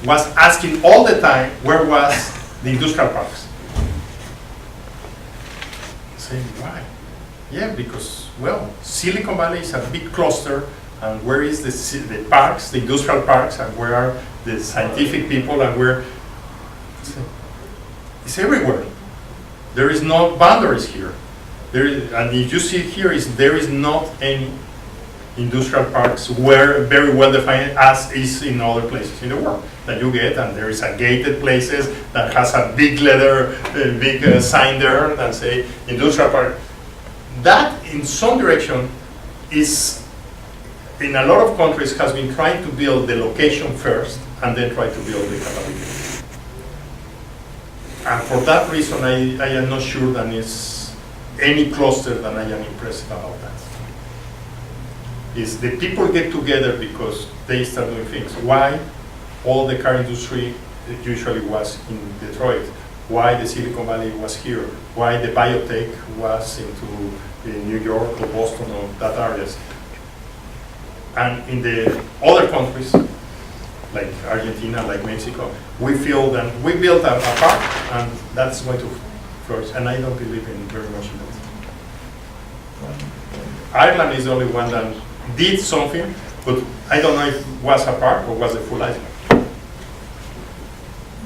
was asking all the time where was the industrial parks." Saying, why? Yeah, because, well, Silicon Valley is a big cluster, and where is the parks, the industrial parks, and where are the scientific people, and where it's everywhere. There is no boundaries here. And if you see here, there is not any industrial parks were very well defined as is in other places in the world that you get, and there is a gated places that has a big letter, big sign there that say industrial park. That in some direction is, in a lot of countries, has been trying to build the location first and then try to build the capability. And for that reason, I am not sure that it's any cluster that I am impressed about that. Is the people get together because they start doing things. Why all the car industry usually was in Detroit? Why the Silicon Valley was here? Why the biotech was into New York or Boston or that areas? And in the other countries, like Argentina, like Mexico, we feel that we built a park and that's going to flourish. And I don't believe in very much in that. Ireland is the only one that did something, but I don't know if it was a park or was a full island.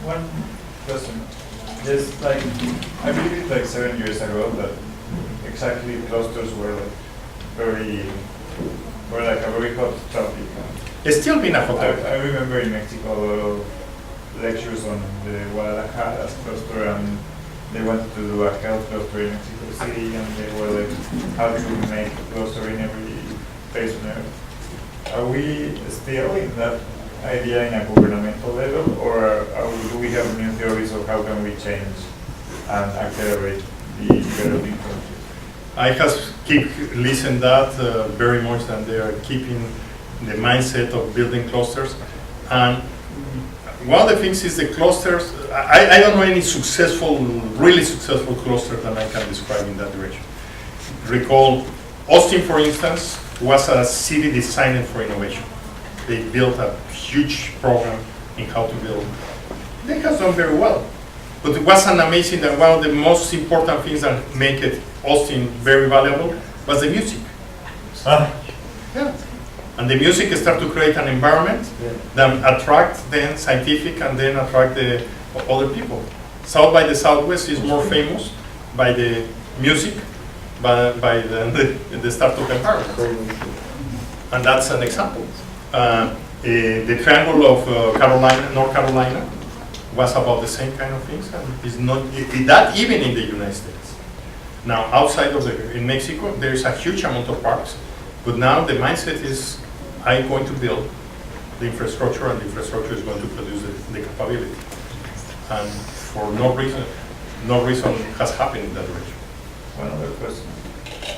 One question. Yes, like I believe it's like 7 years ago that exactly clusters were like a very hot topic. It's still been a I hotel. remember in Mexico a lot of lectures on the Guadalajara cluster, and they wanted to do a health cluster in Mexico City, and they were like, how to make a cluster in every place on earth. Are we still in that idea in a governmental level, or do we have new theories of how can we change and accelerate the developing countries? I have keep listen that very much, and they are keeping the mindset of building clusters. And one of the things is the clusters. I don't know any really successful cluster that I can describe in that direction. Recall Austin, for instance, was a city designed for innovation. They built a huge program in how to build. They have done very well. But it was an amazing, that one of the most important things that make it Austin very valuable was the music. Yeah. And the music started to create an environment that attract then scientific and then attract the other people. South by the Southwest is more famous by the music, by the startup environment. And that's an example. The triangle of North Carolina, was about the same kind of things, and is not that even in the United States. Now, outside of in Mexico, there is a huge amount of parks, but now the mindset is, I'm going to build the infrastructure, and the infrastructure is going to produce the capability. And for no reason has happened in that direction. One other question.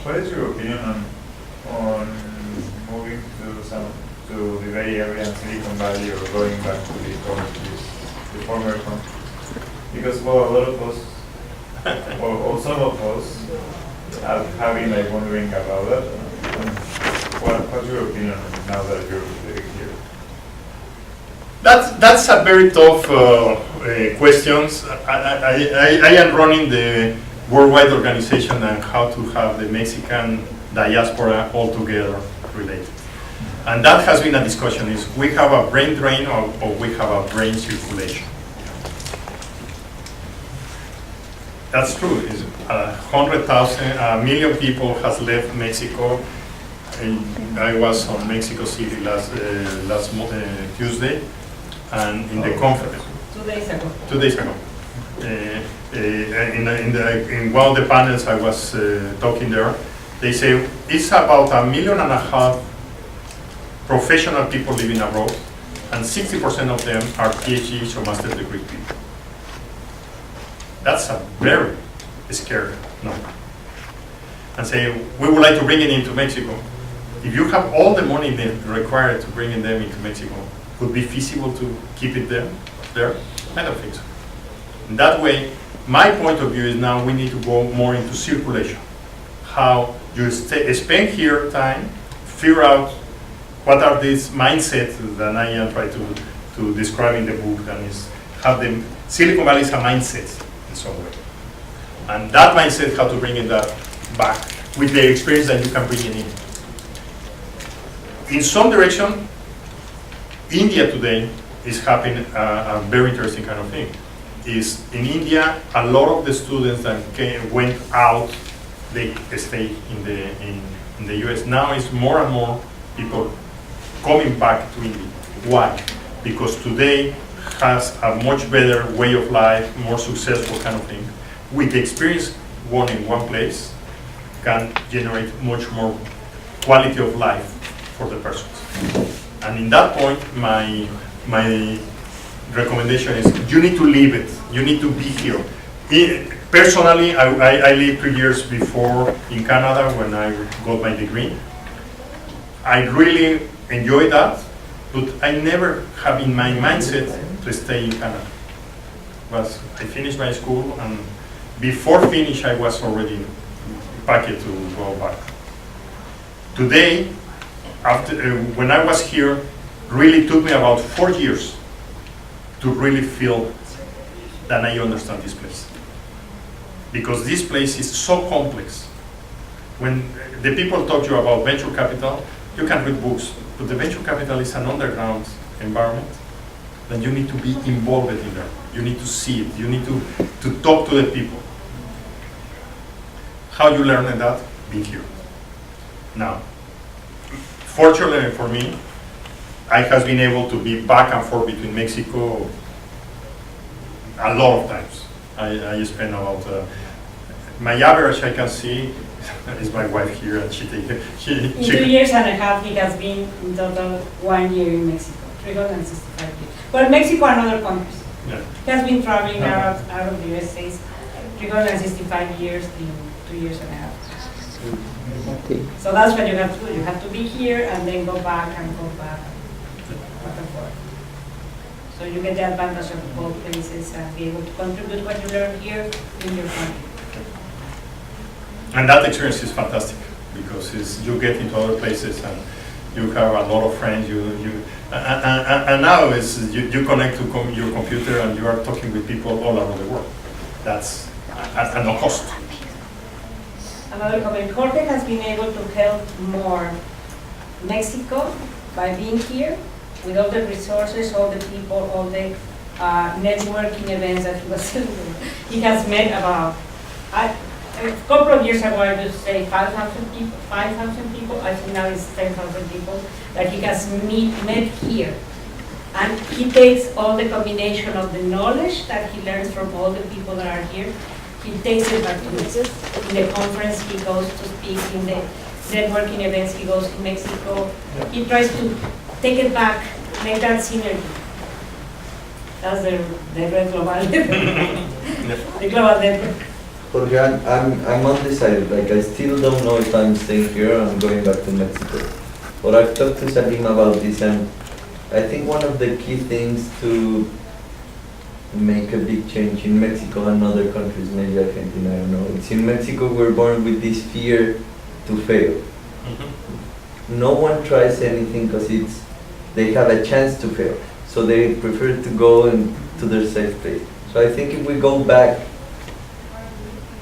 What is your opinion on moving to the Bay Area and Silicon Valley, or going back to the former countries? Because, well, a lot of us, or some of us, have been like wondering about that. What's your opinion now that you're living here? That's a very tough questions. I am running the worldwide organization and how to have the Mexican diaspora all together related. And that has been a discussion, is we have a brain drain or we have a brain circulation. That's true. Is 100,000, a million people has left Mexico. And I was on Mexico City last Tuesday, and in the conference. 2 days ago. 2 days ago. In one of the panels I was talking there, they say it's about 1.5 million professional people living abroad, and 60% of them are PhDs or master's degree people. That's a very scary number. And say, we would like to bring it into Mexico. If you have all the money required to bring them into Mexico, would it be feasible to keep it there? I don't think so. In that way, my point of view is now we need to go more into circulation. How you spend here time, figure out what are these mindsets that I am trying to describe in the book, and is have them. Silicon Valley is a mindset in some way, and that mindset, how to bring it back with the experience that you can bring it in. In some direction, India today is happening a very interesting kind of thing. Is in India, a lot of the students that went out, they stay in the US. Now it's more and more people coming back to India. Why? Because today has a much better way of life, more successful kind of thing. With the experience won in one place, can generate much more quality of life for the persons. And in that point, my recommendation is you need to live it. You need to be here. Personally, I lived 3 years before in Canada when I got my degree. I really enjoyed that, but I never have in my mindset to stay in Canada. I finished my school, and before finish, I was already packed to go back. Today, when I was here, really took me about 4 years to really feel that I understand this place. Because this place is so complex. When the people talk to you about venture capital, you can read books, but the venture capital is an underground environment that you need to be involved in there. You need to see it. You need to talk to the people. How you learn that? Being here. Now, fortunately for me, I have been able to be back and forth between Mexico a lot of times. I spend about, my average I can see is my wife here, and In 2 years and a half, he has been in total 1 year in Mexico, 365 days. Well, Mexico and other countries. Yeah. He has been traveling out of the US States 365 years in 2 years and a half. So that's what you have to do. You have to be here and then go back and go back and forth. So you get the advantage of both places and be able to contribute what you learn here in your country. And that experience is fantastic because you get into other places and you have a lot of friends. And now you connect to your computer and you are talking with people all over the world. That's at no cost. Another comment, Jorge has been able to help more Mexico by being here with all the resources, all the people, all the networking events that he was he has met about. A couple of years ago, I would say 5,000 people. 5,000 people. I think now it's 10,000 people that he has met here, and he takes all the combination of the knowledge that he learns from all the people that are here. He takes it back to Mexico. In the conference, he goes to speak. In the networking events, he goes to Mexico. He tries to take it back, make that synergy. That's the red global network. The global network. Jorge, I'm undecided. Like, I still don't know if I'm staying here or I'm going back to Mexico. But I've talked to Salim about this, and I think one of the key things to make a big change in Mexico and other countries, maybe Argentina, I don't know. It's in Mexico we're born with this fear to fail. Mm-hmm. No one tries anything because they have a chance to fail. So they prefer to go to their safe place. So I think if we go back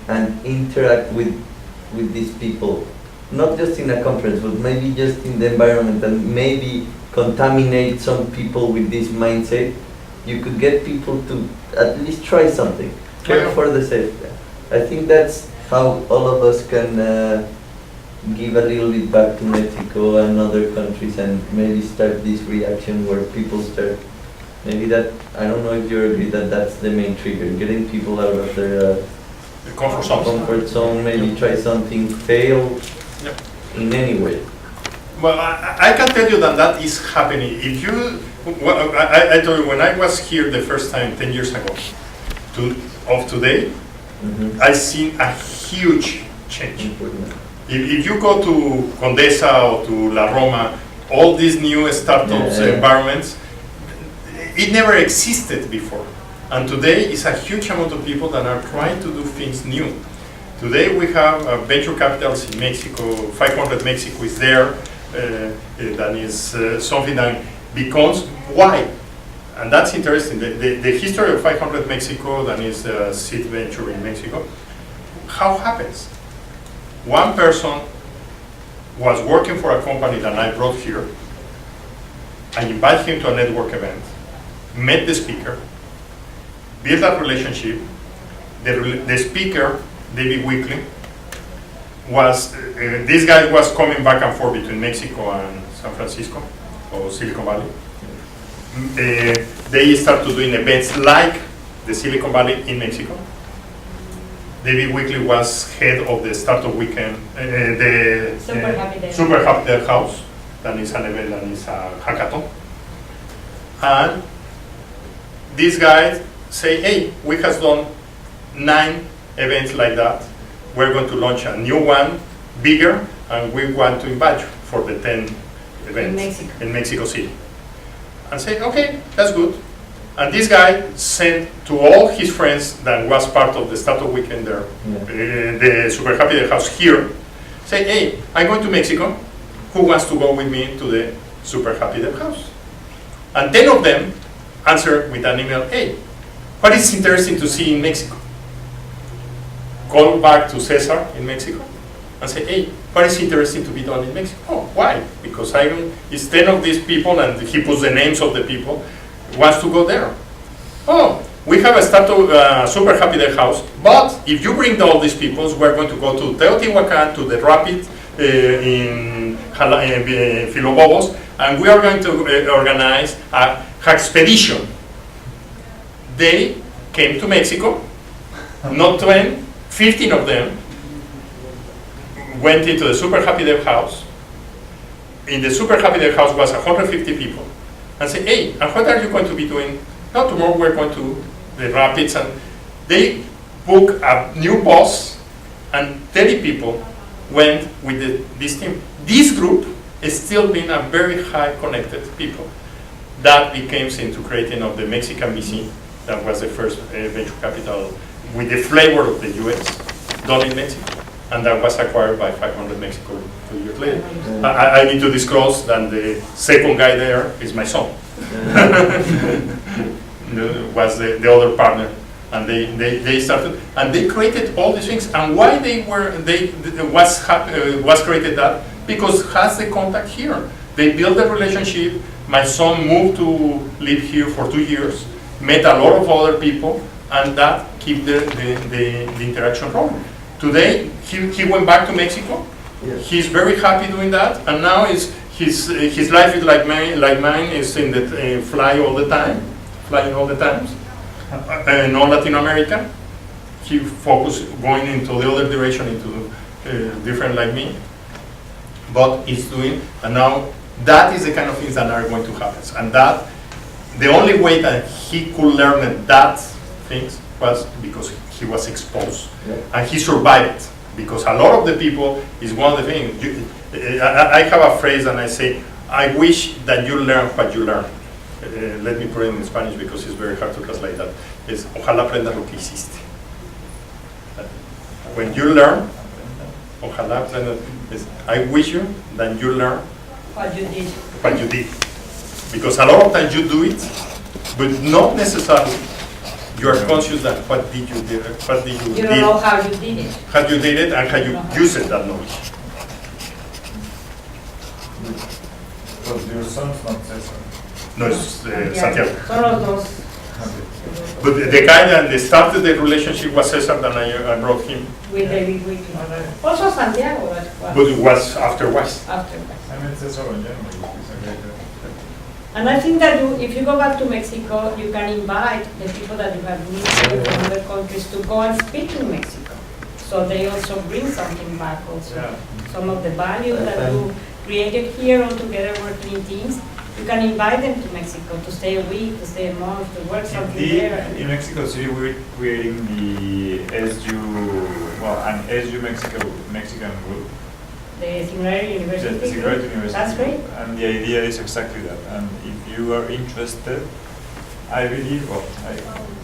and interact with these people, not just in a conference, but maybe just in the environment, and maybe contaminate some people with this mindset, you could get people to at least try something, for the safety. I think that's how all of us can give a little bit back to Mexico and other countries, and maybe start this reaction where people start, maybe that, I don't know if you agree that that's the main trigger, getting people out of their comfort zone, maybe try something, fail in any way. Well, I can tell you that is happening. If you, I told you, when I was here the first time 10 years ago, of today, I've seen a huge change. If you go to Condesa or to La Roma, all these new startups environments, it never existed before. And today is a huge amount of people that are trying to do things new. Today we have venture capitals in Mexico, 500 Mexico is there, that is something that becomes, why? And that's interesting, the history of 500 Mexico, that is seed venture in Mexico, how happens? One person was working for a company that I brought here. I invited him to a network event, met the speaker, build that relationship. The speaker, David Weekly, was, this guy was coming back and forth between Mexico and San Francisco, or Silicon Valley. They started doing events like the Silicon Valley in Mexico. David Weekly was head of the Startup Weekend, the Super Happy Day House, that is an event, that is a hackathon. And these guys say, hey, we have done 9 events like that. We're going to launch a new one, bigger, and we want to invite you for the 10 events in Mexico City. And say, okay, that's good. And this guy sent to all his friends that was part of the Startup Weekend there, the Super Happy Day House here, say, hey, I'm going to Mexico. Who wants to go with me to the Super Happy Day House? And 10 of them answered with an email, hey, what is interesting to see in Mexico? Call back to Cesar in Mexico and say, hey, what is interesting to be done in Mexico? Oh, why? Because it's 10 of these people, and he puts the names of the people, wants to go there. Oh, we have a startup Super Happy Day House, but if you bring all these people, we're going to go to Teotihuacan, to the Rapid in Filobobos, and we are going to organize a expedition. They came to Mexico, not 20, 15 of them went into the Super Happy Dev house. In the Super Happy Dev house was 150 people, and say, hey, and what are you going to be doing? Now tomorrow we're going to the Rapids, and they book a new bus, and 30 people went with this team. This group is still being a very high connected people. That became into creating of the Mexican VC. That was the first venture capital with the flavor of the US, done in Mexico. And that was acquired by 500 Mexico 2 years later. I need to disclose that the second guy there is my son. Was the other partner. And they started, and they created all these things. And why was created that? Because has the contact here. They built a relationship. My son moved to live here for 2 years, met a lot of other people, and that keep the interaction rolling. Today, he went back to Mexico. Yes. He's very happy doing that, and now his life is like mine is in the flying all the time, in all Latin America. He focused going into the other direction, into different like me, but he's doing, and now that is the kind of things that are going to happen, and that the only way that he could learn that things was because he was exposed, and he survived it. Because a lot of the people is one of the things. I have a phrase, and I say, I wish that you learn what you learn. Let me put it in Spanish because it's very hard to translate that. Es ojalá aprendas lo que hiciste. When you learn, ojalá aprendas. I wish you that you learn What you did. what you did. Because a lot of times you do it, but not necessarily you are conscious that what did you do, You don't know how you did it. how you did it, and how you used that knowledge. But your son's not Cesar. No, it's Santiago. Son los dos. But the guy that started the relationship was Cesar, and I brought him. With David Wickley. Also Santiago, that But it was afterwards. afterwards. I met Cesar in January. He's a great guy. And I think that if you go back to Mexico, you can invite the people that you have met from other countries to go and speak in Mexico. So they also bring something back also. Yeah. Some of the value that you created here all together working in teams, you can invite them to Mexico to stay a week, to stay a month, to work something there. In Mexico City, we're creating the an SU Mexican group. The Singularity University. The Singularity University. That's great. And the idea is exactly that. And if you are interested, I believe,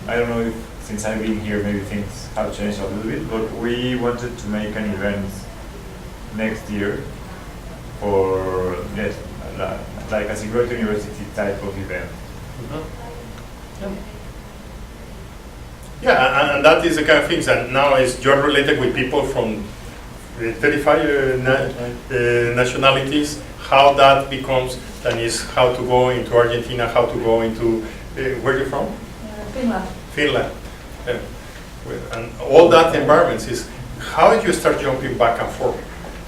I don't know if since I've been here, maybe things have changed a little bit, but we wanted to make an event next year for, like a Singularity University type of event. Yeah, and that is the kind of things that now is you're related with people from 35 nationalities. How that becomes, then is how to go into Argentina, how to go into, where are you from? Finland. Finland. And all that environments is how you start jumping back and forth.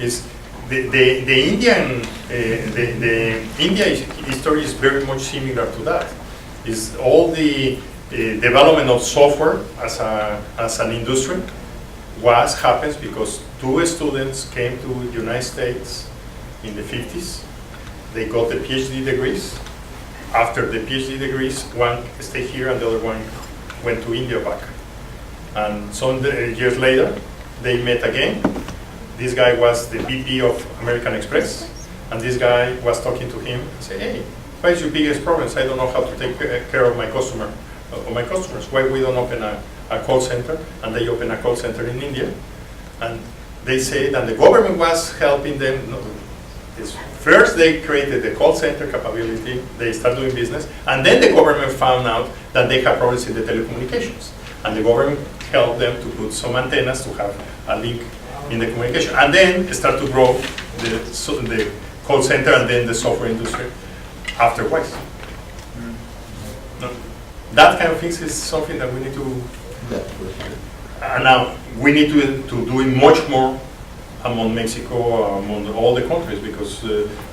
Is the Indian the India history is very much similar to that. Is all the development of software as an industry happens because two students came to the United States in the 50s. They got the PhD degrees. After the PhD degrees, one stayed here and the other one went to India back. And some years later, they met again. This guy was the VP of American Express, and this guy was talking to him and said, hey, what is your biggest problems? I don't know how to take care of my customers. Why we don't open a call center? And they open a call center in India. And they say that the government was helping them. First, they created the call center capability. They started doing business. And then the government found out that they had problems in the telecommunications. And the government helped them to put some antennas to have a link in the communication. And then start to grow the call center and then the software industry afterwards. No. That kind of things is something that we need to, and now we need to do it much more among Mexico, among all the countries, because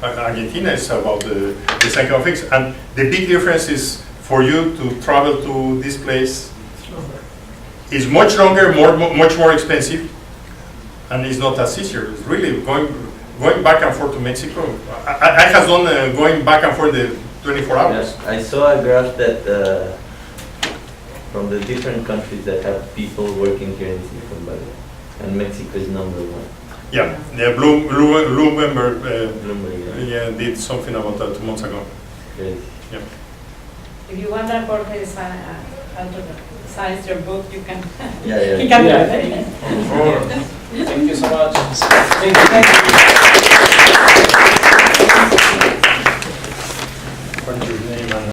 Argentina is about the same kind of things. And the big difference is for you to travel to this place is much longer, much more expensive, and it's not as easier. It's really going back and forth to Mexico. I have done going back and forth the 24 hours. Yes, I saw a graph that from the different countries that have people working here in Silicon Valley, and Mexico is number one. Yeah, the Bloomberg Bloomberg, yeah, did something about that 2 months ago. Crazy. Yeah. If you want that Jorge signs your book, you can. Yeah, yeah. He can do Yeah. it. Thank you so much. Thank you.